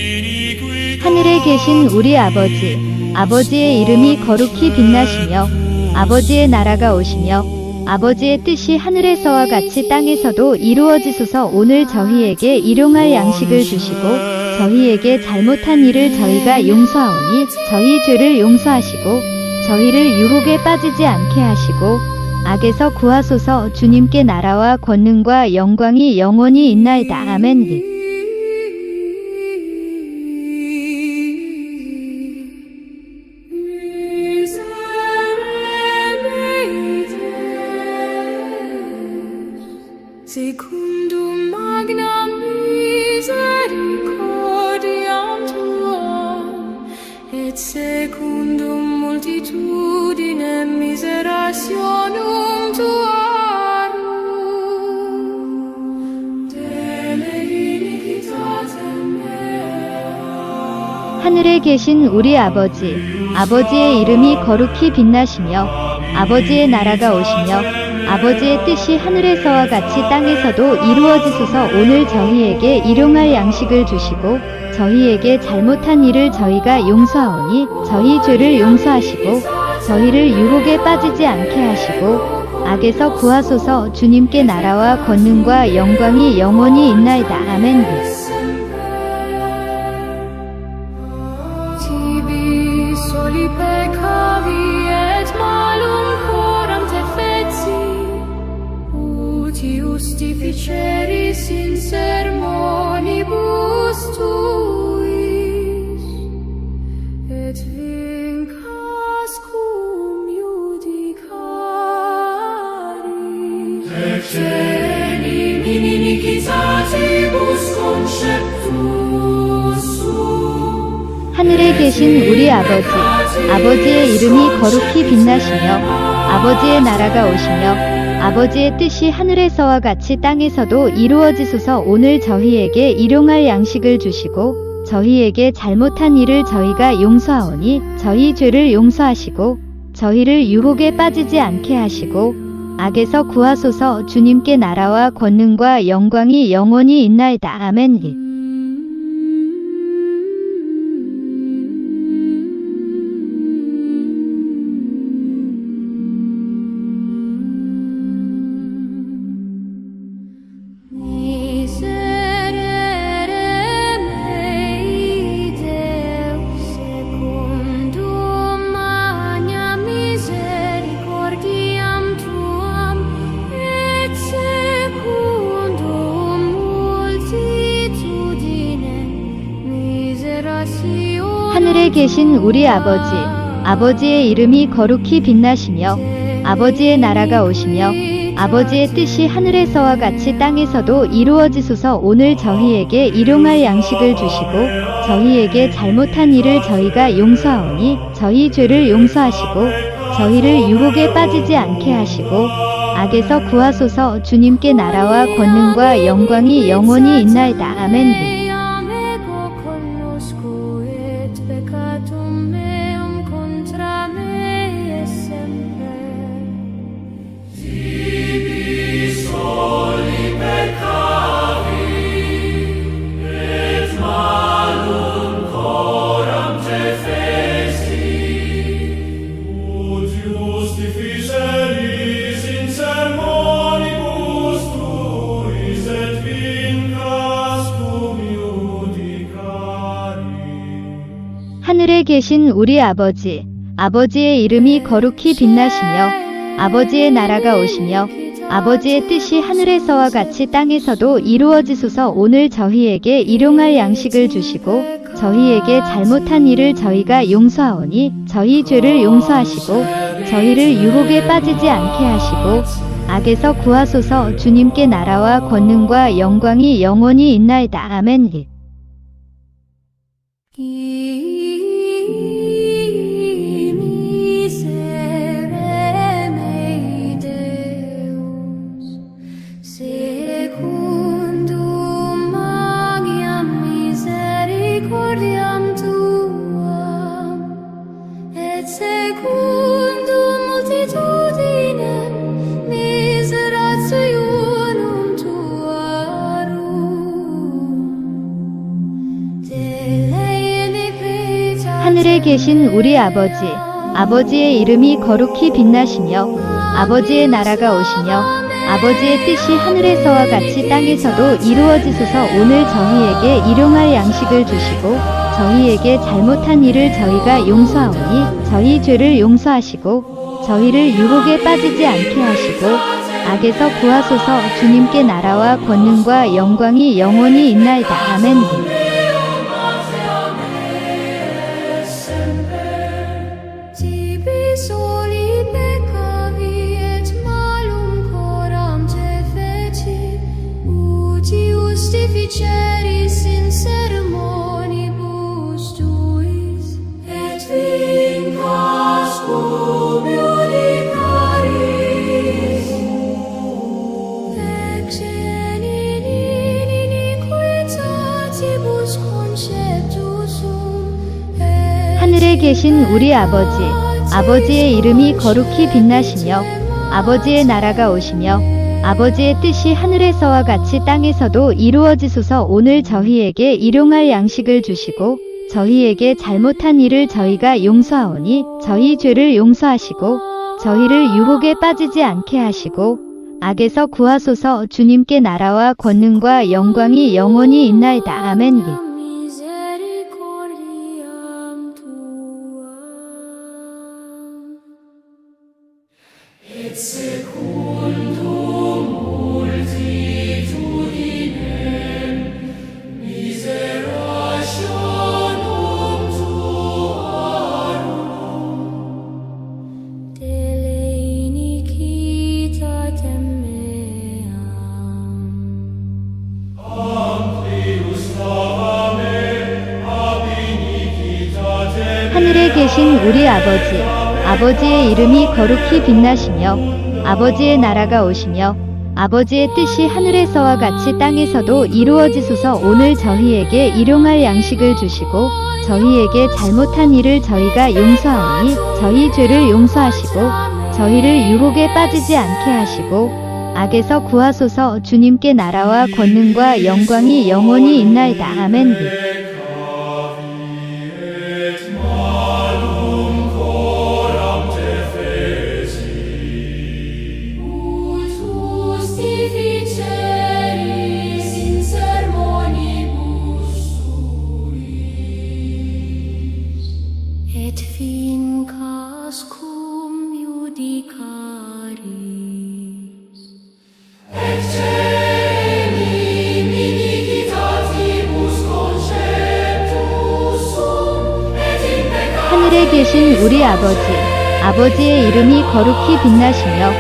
계신 우리 아버지, 아버지의 이름이 거룩히 빛나시며 아버지의 나라가 오시며 아버지의 뜻이 하늘에서와 같이 땅에서도 이루어지소서. 오늘 저희에게 일용할 양식을 주시고 저희에게 잘못한 일을 저희가 용서하오니 저희 죄를 용서하시고 저희를 유혹에 빠지지 않게 하시고 악에서 구하소서. 주님께 나라와 권능과 영광이 영원히 있나이다. 아멘. Secundum magnam misericordiam tuam, et secundum multitudinem miserationum tuarum, dele iniquitatem mea. 하늘에 계신 우리 아버지, 아버지의 이름이 거룩히 빛나시며 아버지의 나라가 오시며 아버지의 뜻이 하늘에서와 같이 땅에서도 이루어지소서. 오늘 저희에게 일용할 양식을 주시고 저희에게 잘못한 일을 저희가 용서하오니 저희 죄를 용서하시고 저희를 유혹에 빠지지 않게 하시고 악에서 구하소서. 주님께 나라와 권능과 영광이 영원히 있나이다. 아멘. Tibi soli peccavi et malum coram te feci, uti justificeris in sermonibus tuis, et vincas cum iudicaris. Excenim in iniquitatibus conceptus sum. 하늘에 계신 우리 아버지, 아버지의 이름이 거룩히 빛나시며 아버지의 나라가 오시며 아버지의 뜻이 하늘에서와 같이 땅에서도 이루어지소서. 오늘 저희에게 일용할 양식을 주시고 저희에게 잘못한 일을 저희가 용서하오니 저희 죄를 용서하시고 저희를 유혹에 빠지지 않게 하시고 악에서 구하소서. 주님께 나라와 권능과 영광이 영원히 있나이다. 아멘. Miserere mei Deus, secundum magnam misericordiam tuam, et secundum multitudinem miserationum. 하늘에 계신 우리 아버지, 아버지의 이름이 거룩히 빛나시며 아버지의 나라가 오시며 아버지의 뜻이 하늘에서와 같이 땅에서도 이루어지소서. 오늘 저희에게 일용할 양식을 주시고 저희에게 잘못한 일을 저희가 용서하오니 저희 죄를 용서하시고 저희를 유혹에 빠지지 않게 하시고 악에서 구하소서. 주님께 나라와 권능과 영광이 영원히 있나이다. 아멘. Meam ego cognosco et peccatum meum contra me est semper. Tibi soli peccavi et malum coram te feci, ut justificeris in sermonibus tuis et vincas cum iudicaris. 하늘에 계신 우리 아버지, 아버지의 이름이 거룩히 빛나시며 아버지의 나라가 오시며 아버지의 뜻이 하늘에서와 같이 땅에서도 이루어지소서. 오늘 저희에게 일용할 양식을 주시고 저희에게 잘못한 일을 저희가 용서하오니 저희 죄를 용서하시고 저희를 유혹에 빠지지 않게 하시고 악에서 구하소서. 주님께 나라와 권능과 영광이 영원히 있나이다. 아멘. Miserere mei Deus, secundum magnam misericordiam tuam, et secundum multitudinem miserationum tuarum, dele 계신 우리 아버지, 아버지의 이름이 거룩히 빛나시며 아버지의 나라가 오시며 아버지의 뜻이 하늘에서와 같이 땅에서도 이루어지소서. 오늘 저희에게 일용할 양식을 주시고 저희에게 잘못한 일을 저희가 용서하오니 저희 죄를 용서하시고 저희를 유혹에 빠지지 않게 하시고 악에서 구하소서. 주님께 나라와 권능과 영광이 영원히 있나이다. 아멘. Tibi soli peccavi et malum coram te feci, uti justificeris in sermonibus tuis, et vincas cum iudicaris, ex enim in iniquitatibus conceptusum, 하늘에 계신 우리 아버지, 아버지의 이름이 거룩히 빛나시며 아버지의 나라가 오시며 아버지의 뜻이 하늘에서와 같이 땅에서도 이루어지소서. 오늘 저희에게 일용할 양식을 주시고 저희에게 잘못한 일을 저희가 용서하오니 저희 죄를 용서하시고 저희를 유혹에 빠지지 않게 하시고 악에서 구하소서. 주님께 나라와 권능과 영광이 영원히 있나이다. 아멘. misericordiam tuam. Et secundum multitudinem miserationum tuarum dele iniquitatem meam. Amplius fame ab iniquitatem 하늘에 계신 우리 아버지, 아버지의 이름이 거룩히 빛나시며 아버지의 나라가 오시며 아버지의 뜻이 하늘에서와 같이 땅에서도 이루어지소서. 오늘 저희에게 일용할 양식을 주시고 저희에게 잘못한 일을 저희가 용서하오니 저희 죄를 용서하시고 저희를 유혹에 빠지지 않게 하시고 악에서 구하소서. 주님께 나라와 권능과 영광이 영원히 있나이다. 아멘. et malum coram te feci. Ut justificeris in sermonibus tuis, et vincas cum iudicaris, ex enim iniquitatibus conceptusum, et in peccati 하늘에 계신 우리 아버지, 아버지의 이름이 거룩히 빛나시며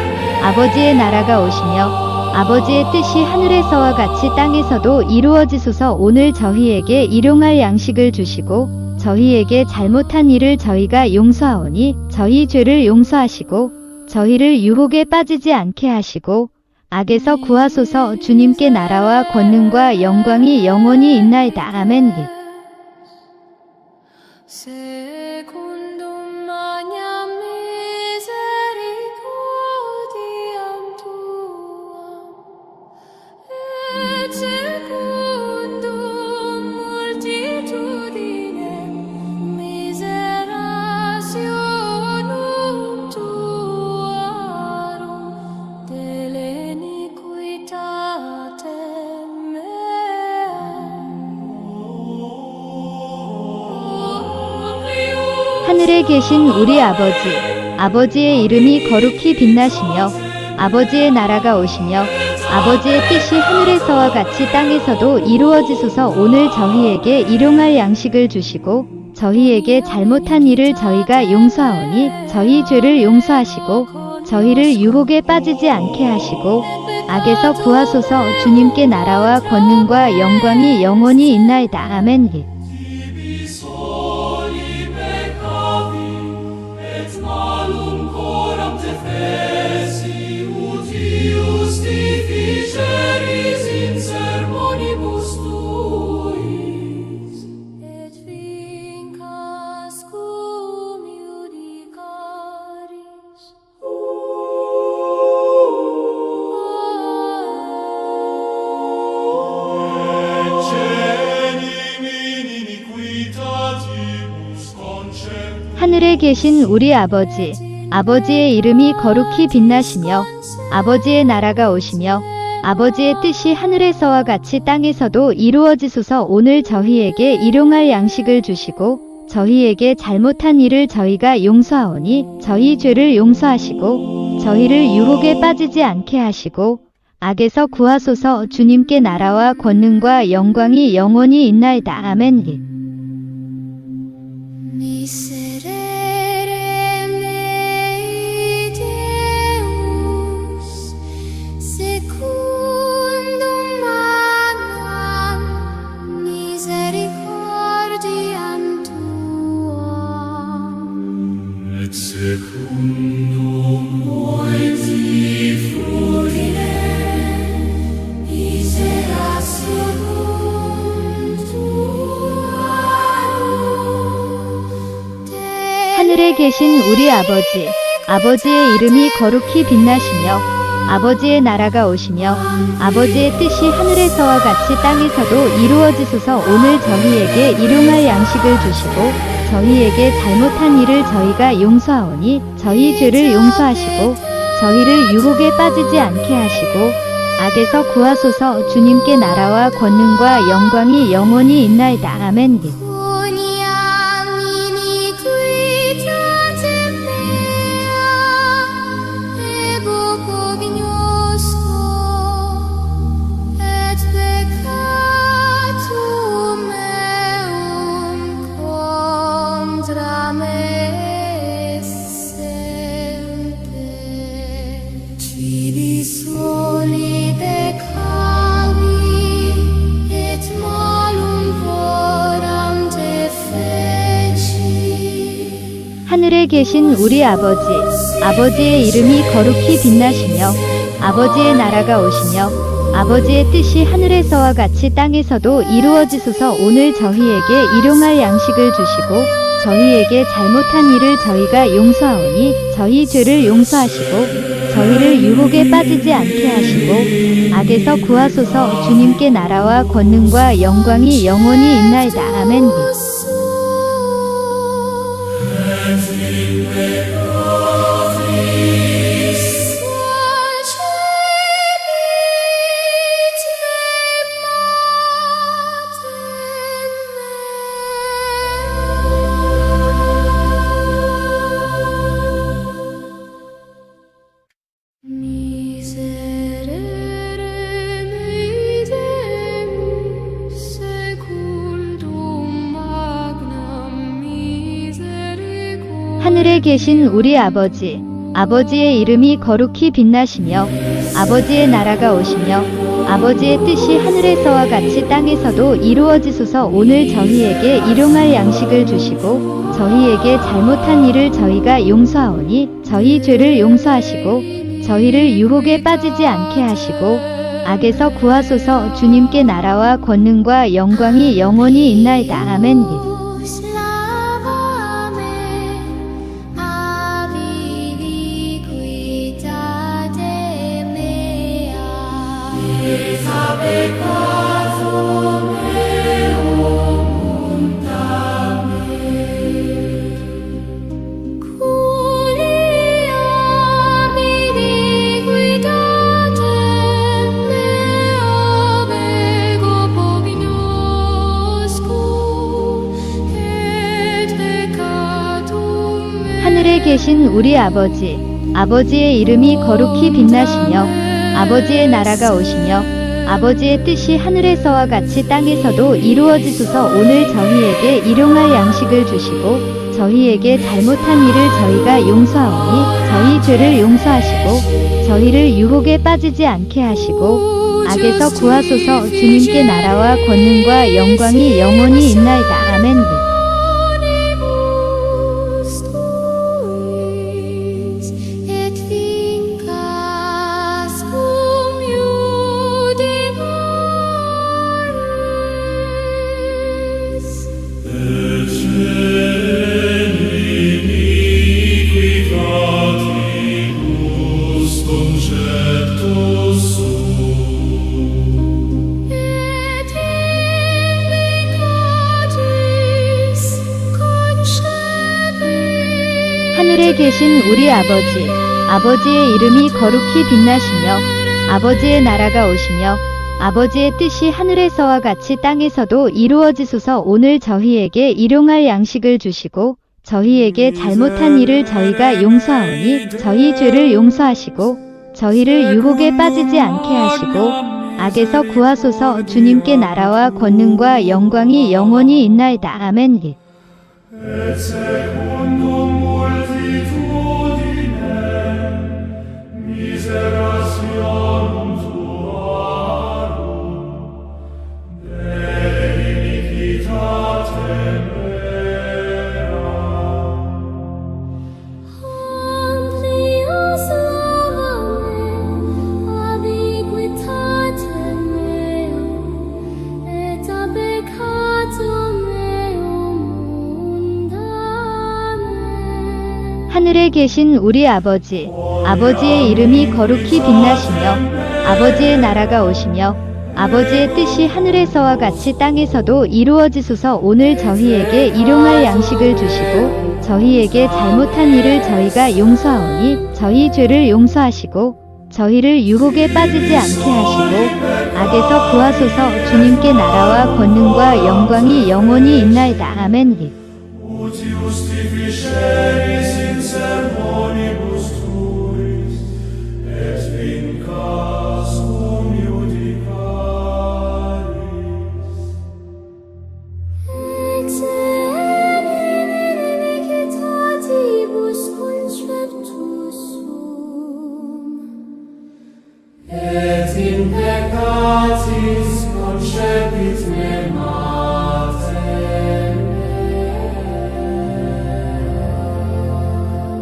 아버지의 나라가 오시며 아버지의 뜻이 하늘에서와 같이 땅에서도 이루어지소서. 오늘 저희에게 일용할 양식을 주시고 저희에게 잘못한 일을 저희가 용서하오니 저희 죄를 용서하시고 저희를 유혹에 빠지지 않게 하시고 악에서 구하소서. 주님께 나라와 권능과 영광이 영원히 있나이다. 아멘. secundum magnam misericordiam tuam, et secundum multitudinem miserationum tuarum dele iniquitatem meam. 하늘에 계신 우리 아버지, 아버지의 이름이 거룩히 빛나시며 아버지의 나라가 오시며 아버지의 뜻이 하늘에서와 같이 땅에서도 이루어지소서. 오늘 저희에게 일용할 양식을 주시고 저희에게 잘못한 일을 저희가 용서하오니 저희 죄를 용서하시고 저희를 유혹에 빠지지 않게 하시고 악에서 구하소서. 주님께 나라와 권능과 영광이 영원히 있나이다. 아멘. tibi soli peccavi et malum coram te feci, uti justificeris in sermonibus tuis, Et vincas cum iudicaris, et cenim in 계신 우리 아버지, 아버지의 이름이 거룩히 빛나시며 아버지의 나라가 오시며 아버지의 뜻이 하늘에서와 같이 땅에서도 이루어지소서. 오늘 저희에게 일용할 양식을 주시고 저희에게 잘못한 일을 저희가 용서하오니 저희 죄를 용서하시고 저희를 유혹에 빠지지 않게 하시고 악에서 구하소서. 주님께 나라와 권능과 영광이 영원히 있나이다. 아멘. Miserere mei Deus, secundum magnam misericordiam tuam. Et secundum moeti frugine, Misera 하늘에 계신 우리 아버지, 아버지의 이름이 거룩히 빛나시며 아버지의 나라가 오시며 아버지의 뜻이 하늘에서와 같이 땅에서도 이루어지소서. 오늘 저희에게 일용할 양식을 주시고 저희에게 잘못한 일을 저희가 용서하오니 저희 죄를 용서하시고 저희를 유혹에 빠지지 않게 하시고 악에서 구하소서. 주님께 나라와 권능과 영광이 영원히 있나이다. 아멘. Uniam iniquitate mea, ego cognosco, et peccatum meum contra me semper. Tibi soli peccavi, et malum foram te feci. 하늘에 계신 우리 아버지, 아버지의 이름이 거룩히 빛나시며 아버지의 나라가 오시며 아버지의 뜻이 하늘에서와 같이 땅에서도 이루어지소서. 오늘 저희에게 일용할 양식을 주시고 저희에게 잘못한 일을 저희가 용서하오니 저희 죄를 용서하시고 저희를 유혹에 빠지지 않게 하시고 악에서 구하소서. 주님께 나라와 권능과 영광이 영원히 있나이다. 아멘. Miserere mei Deus, secundum magnam misericordiam. 하늘에 계신 우리 아버지, 아버지의 이름이 거룩히 빛나시며 아버지의 나라가 오시며 아버지의 뜻이 하늘에서와 같이 땅에서도 이루어지소서. 오늘 저희에게 일용할 양식을 주시고 저희에게 잘못한 일을 저희가 용서하오니 저희 죄를 용서하시고 저희를 유혹에 빠지지 않게 하시고 악에서 구하소서. 주님께 나라와 권능과 영광이 영원히 있나이다. 아멘. Slavame a viviquitate mea. et a peccatum meum unta me. Cuniam iniquitatem meam ego cognosco, et peccatum meum. 하늘에 계신 우리 아버지, 아버지의 이름이 거룩히 빛나시며 아버지의 나라가 오시며 아버지의 뜻이 하늘에서와 같이 땅에서도 이루어지소서. 오늘 저희에게 일용할 양식을 주시고 저희에게 잘못한 일을 저희가 용서하오니 저희 죄를 용서하시고 저희를 유혹에 빠지지 않게 하시고 악에서 구하소서. 주님께 나라와 권능과 영광이 영원히 있나이다. 아멘. Omnibus tuis, et vincas cum iudinaris. Et iniquitatibus conceptus sum. Et in peccati 계신 우리 아버지, 아버지의 이름이 거룩히 빛나시며 아버지의 나라가 오시며 아버지의 뜻이 하늘에서와 같이 땅에서도 이루어지소서. 오늘 저희에게 일용할 양식을 주시고 저희에게 잘못한 일을 저희가 용서하오니 저희 죄를 용서하시고 저희를 유혹에 빠지지 않게 하시고 악에서 구하소서. 주님께 나라와 권능과 영광이 영원히 있나이다. 아멘. et secundum multitudinem miserationum tuarum de iniquitatem Amplius lavae ab iniquitatem meum et ab peccatum meum undam. 하늘에 계신 우리 아버지, 아버지의 이름이 거룩히 빛나시며 아버지의 나라가 오시며 아버지의 뜻이 하늘에서와 같이 땅에서도 이루어지소서. 오늘 저희에게 일용할 양식을 주시고 저희에게 잘못한 일을 저희가 용서하오니 저희 죄를 용서하시고 저희를 유혹에 빠지지 않게 하시고 악에서 구하소서. 주님께 나라와 권능과 영광이 영원히 있나이다. 아멘. ut justificeris in sermonibus tuis et vincasum iudicaris Ex enim in iniquitatibus conceptus sum. et in peccatis concepit me mater.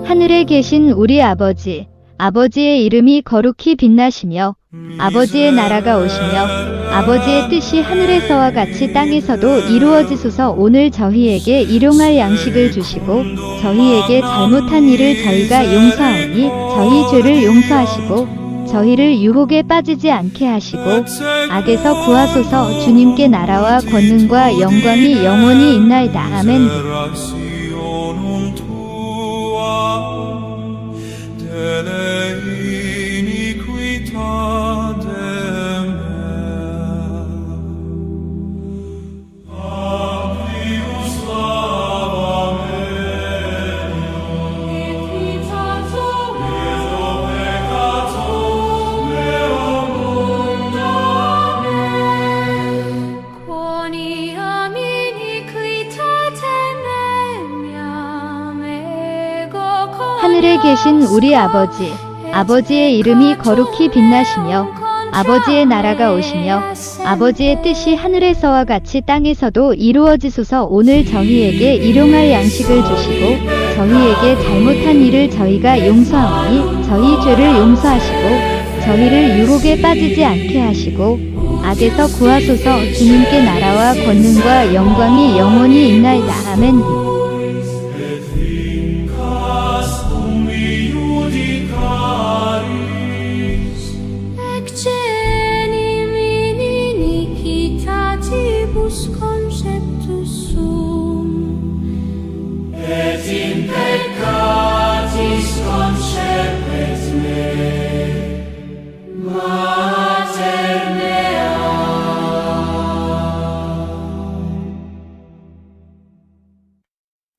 하늘에 계신 우리 아버지, 아버지의 이름이 거룩히 빛나시며 아버지의 나라가 오시며 아버지의 뜻이 하늘에서와 같이 땅에서도 이루어지소서. 오늘 저희에게 일용할 양식을 주시고 저희에게 잘못한 일을 저희가 용서하오니 저희 죄를 용서하시고 저희를 유혹에 빠지지 않게 하시고 악에서 구하소서. 주님께 나라와 권능과 영광이 영원히 있나이다. 아멘. Rationum tuam dele iniquitatem amplius lava Peccatum meum Quoniam iniquitatem meam ego 하늘에 계신 우리 아버지, 아버지의 이름이 거룩히 빛나시며 아버지의 나라가 오시며 아버지의 뜻이 하늘에서와 같이 땅에서도 이루어지소서. 오늘 저희에게 일용할 양식을 주시고 저희에게 잘못한 일을 저희가 용서하오니 저희 죄를 용서하시고 저희를 유혹에 빠지지 않게 하시고 악에서 구하소서. 주님께 나라와 권능과 영광이 영원히 있나이다. 아멘. et vincasum iudicaris Ex enim in iniquitatibus conceptus sum. et in peccatis concepit me mater mea.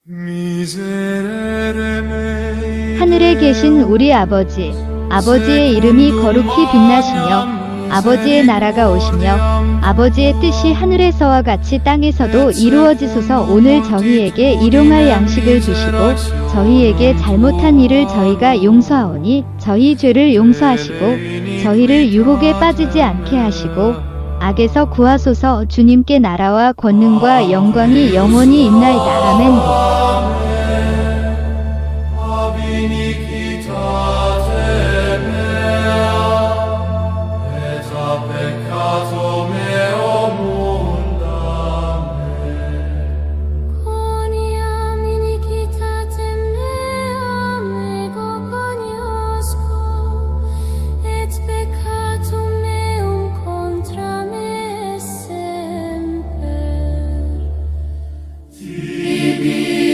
miserere mei 하늘에 계신 우리 아버지, 아버지의 이름이 거룩히 빛나시며 아버지의 나라가 오시며 아버지의 뜻이 하늘에서와 같이 땅에서도 이루어지소서. 오늘 저희에게 일용할 양식을 주시고 저희에게 잘못한 일을 저희가 용서하오니 저희 죄를 용서하시고 저희를 유혹에 빠지지 않게 하시고 악에서 구하소서. 주님께 나라와 권능과 영광이 영원히 있나이다. 아멘. ab iniquitatem et ab peccatum meum Quoniam iniquitatem meam ego coniosco et peccatum meum contra me semper. Tibi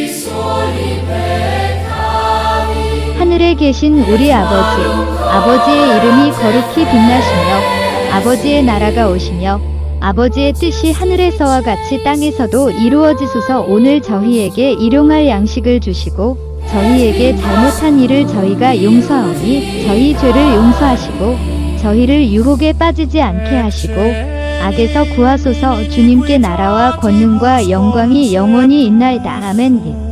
계신 우리 아버지, 아버지의 이름이 거룩히 빛나시며 아버지의 나라가 오시며 아버지의 뜻이 하늘에서와 같이 땅에서도 이루어지소서. 오늘 저희에게 일용할 양식을 주시고 저희에게 잘못한 일을 저희가 용서하오니 저희 죄를 용서하시고 저희를 유혹에 빠지지 않게 하시고 악에서 구하소서. 주님께 나라와 권능과 영광이 영원히 있나이다. 아멘.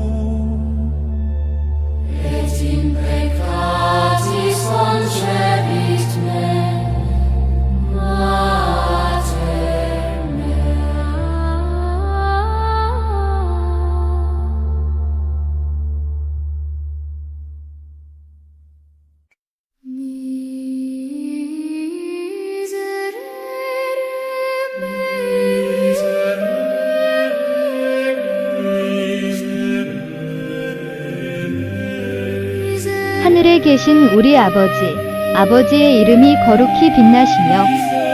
하늘에 계신 우리 아버지, 아버지의 이름이 거룩히 빛나시며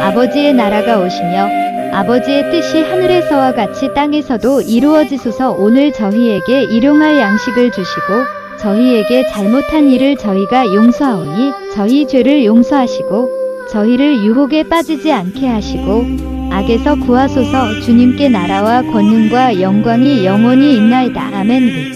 아버지의 나라가 오시며 아버지의 뜻이 하늘에서와 같이 땅에서도 이루어지소서. 오늘 저희에게 일용할 양식을 주시고 저희에게 잘못한 일을 저희가 용서하오니 저희 죄를 용서하시고 저희를 유혹에 빠지지 않게 하시고 악에서 구하소서. 주님께 나라와 권능과 영광이 영원히 있나이다. 아멘.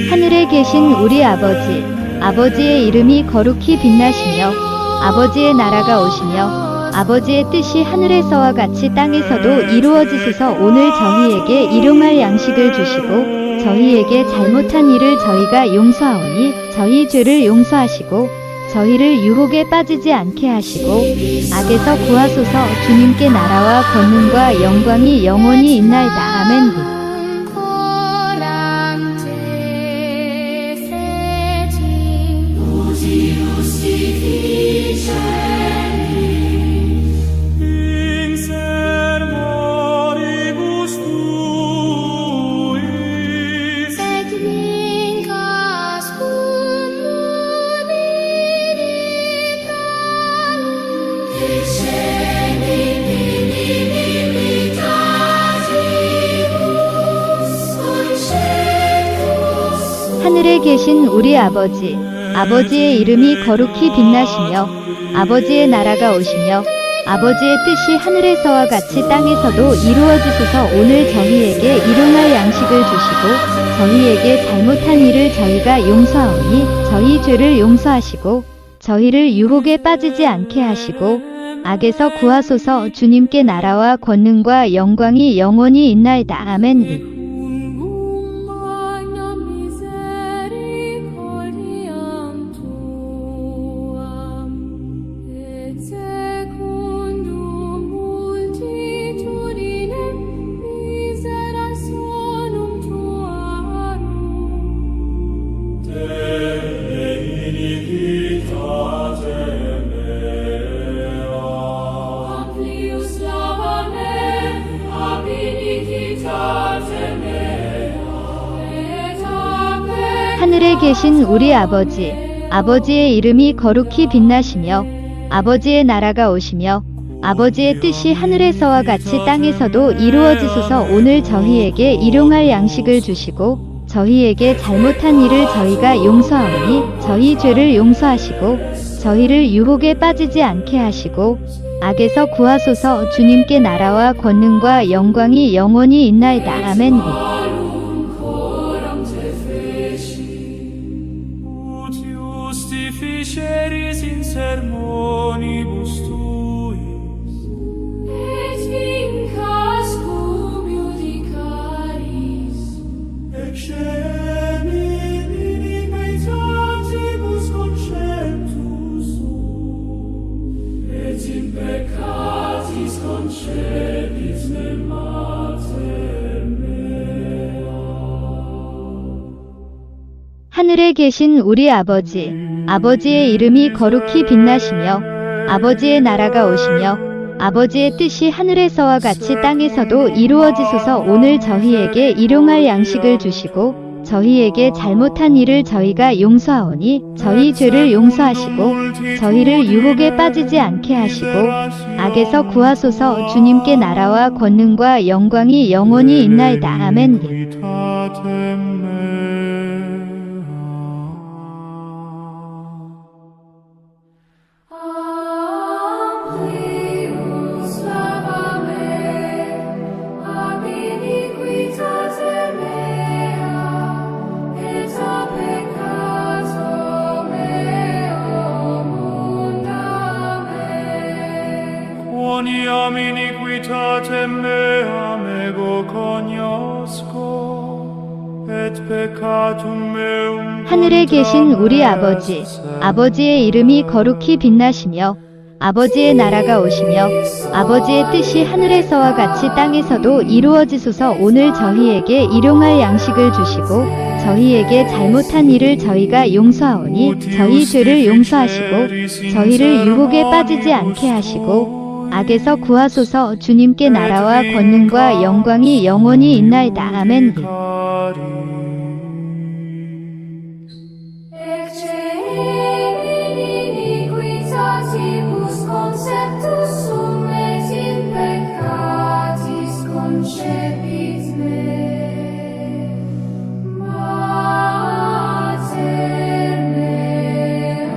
하늘에 계신 우리 아버지, 아버지의 이름이 거룩히 빛나시며 아버지의 나라가 오시며 아버지의 뜻이 하늘에서와 같이 땅에서도 이루어지소서. 오늘 저희에게 일용할 양식을 주시고 저희에게 잘못한 일을 저희가 용서하오니 저희 죄를 용서하시고 저희를 유혹에 빠지지 않게 하시고 악에서 구하소서. 주님께 나라와 권능과 영광이 영원히 있나이다. 아멘. 하늘에 계신 우리 아버지, 아버지의 이름이 거룩히 빛나시며 아버지의 나라가 오시며 아버지의 뜻이 하늘에서와 같이 땅에서도 이루어지소서. 오늘 저희에게 일용할 양식을 주시고 저희에게 잘못한 일을 저희가 용서하오니 저희 죄를 용서하시고 저희를 유혹에 빠지지 않게 하시고 악에서 구하소서. 주님께 나라와 권능과 영광이 영원히 있나이다. 아멘. 하늘에 계신 우리 아버지, 아버지의 이름이 거룩히 빛나시며 아버지의 나라가 오시며 아버지의 뜻이 하늘에서와 같이 땅에서도 이루어지소서. 오늘 저희에게 일용할 양식을 주시고 저희에게 잘못한 일을 저희가 용서하오니 저희 죄를 용서하시고 저희를 유혹에 빠지지 않게 하시고 악에서 구하소서. 주님께 나라와 권능과 영광이 영원히 있나이다. 아멘. Justificeris in sermonibus tuis, Et vincas cum iudicaris, excemi iniquitatibus conceptus sum, et in peccatis concepit me mater. 계신 우리 아버지, 아버지의 이름이 거룩히 빛나시며 아버지의 나라가 오시며 아버지의 뜻이 하늘에서와 같이 땅에서도 이루어지소서. 오늘 저희에게 일용할 양식을 주시고 저희에게 잘못한 일을 저희가 용서하오니 저희 죄를 용서하시고 저희를 유혹에 빠지지 않게 하시고 악에서 구하소서. 주님께 나라와 권능과 영광이 영원히 있나이다. 아멘. Quoniam iniquitatem meam ego cognosco, et peccatum meum 하늘에 계신 우리 아버지, 아버지의 이름이 거룩히 빛나시며 아버지의 나라가 오시며 아버지의 뜻이 하늘에서와 같이 땅에서도 이루어지소서. 오늘 저희에게 일용할 양식을 주시고 저희에게 잘못한 일을 저희가 용서하오니 저희 죄를 용서하시고 저희를 유혹에 빠지지 않게 하시고 악에서 구하소서. 주님께 나라와 권능과 영광이 영원히 있나이다. 아멘. Ecce in iniquitatibus conceptus sum et in peccatis concepit me. Mater mea.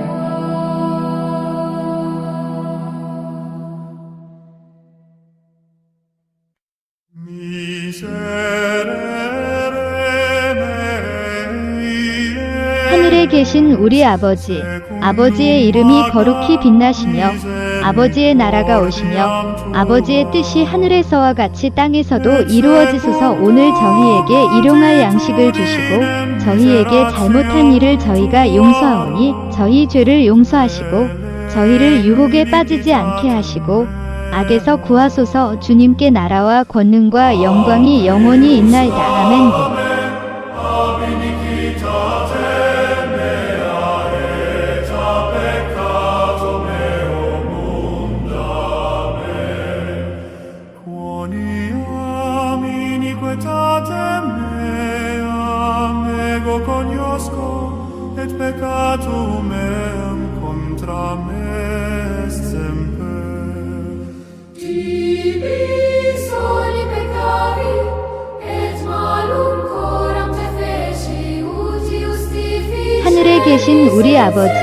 하늘에 계신 우리 아버지, 아버지의 이름이 거룩히 빛나시며 아버지의 나라가 오시며 아버지의 뜻이 하늘에서와 같이 땅에서도 이루어지소서. 오늘 저희에게 일용할 양식을 주시고 저희에게 잘못한 일을 저희가 용서하오니 저희 죄를 용서하시고 저희를 유혹에 빠지지 않게 하시고 악에서 구하소서. 주님께 나라와 권능과 영광이 영원히 있나이다. 아멘. Quoniam iniquitatem meam ego cognosco, et peccatum meum contra me semper. Tibi soli peccavi, et malum coram te feci, ut justifici. 하늘에 계신 우리 아버지,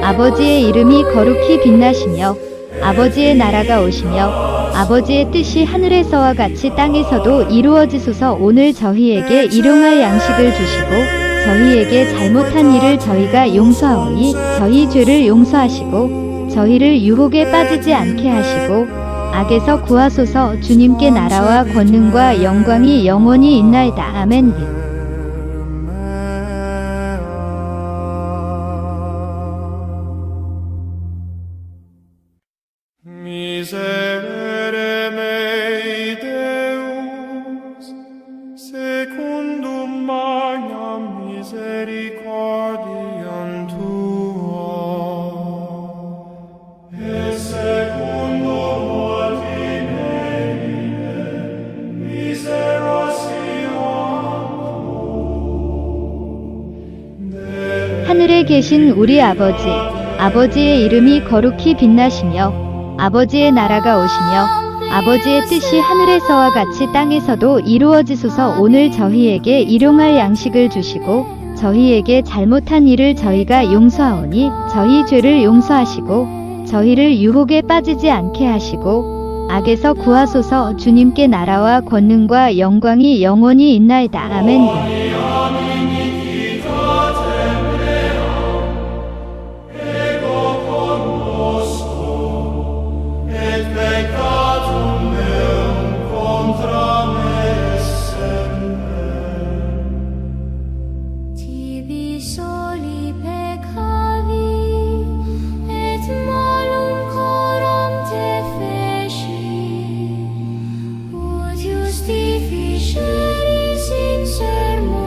아버지의 이름이 거룩히 빛나시며 아버지의 나라가 오시며 아버지의 뜻이 하늘에서와 같이 땅에서도 이루어지소서. 오늘 저희에게 일용할 양식을 주시고 저희에게 잘못한 일을 저희가 용서하오니 저희 죄를 용서하시고 저희를 유혹에 빠지지 않게 하시고 악에서 구하소서. 주님께 나라와 권능과 영광이 영원히 있나이다. 아멘. Miserere mei Deus, secundum magnam misericordiam tua, et secundum ordine miseros 하늘에 계신 우리 아버지, 아버지의 이름이 거룩히 빛나시며 아버지의 나라가 오시며 아버지의 뜻이 하늘에서와 같이 땅에서도 이루어지소서. 오늘 저희에게 일용할 양식을 주시고 저희에게 잘못한 일을 저희가 용서하오니 저희 죄를 용서하시고 저희를 유혹에 빠지지 않게 하시고 악에서 구하소서. 주님께 나라와 권능과 영광이 영원히 있나이다. 아멘. Tibi soli peccavi, et malum coram te feci, ut justificeris in sermo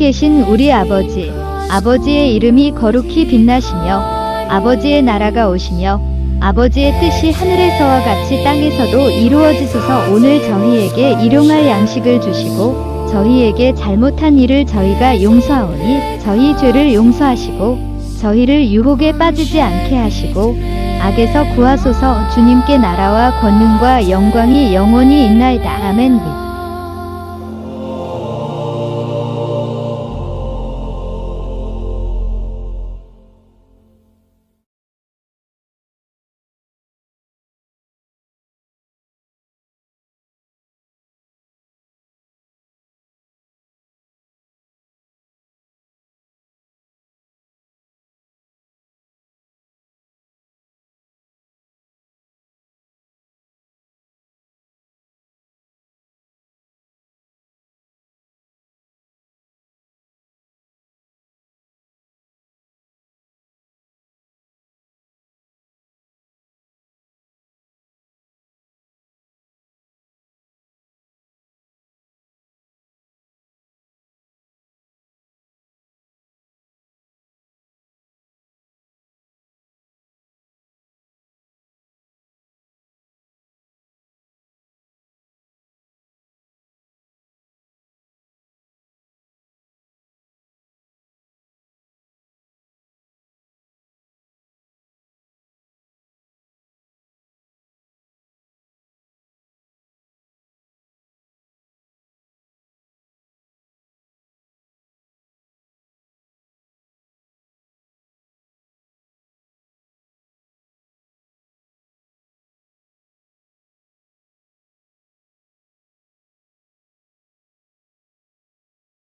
계신 우리 아버지, 아버지의 이름이 거룩히 빛나시며 아버지의 나라가 오시며 아버지의 뜻이 하늘에서와 같이 땅에서도 이루어지소서. 오늘 저희에게 일용할 양식을 주시고 저희에게 잘못한 일을 저희가 용서하오니 저희 죄를 용서하시고 저희를 유혹에 빠지지 않게 하시고 악에서 구하소서. 주님께 나라와 권능과 영광이 영원히 있나이다. 아멘.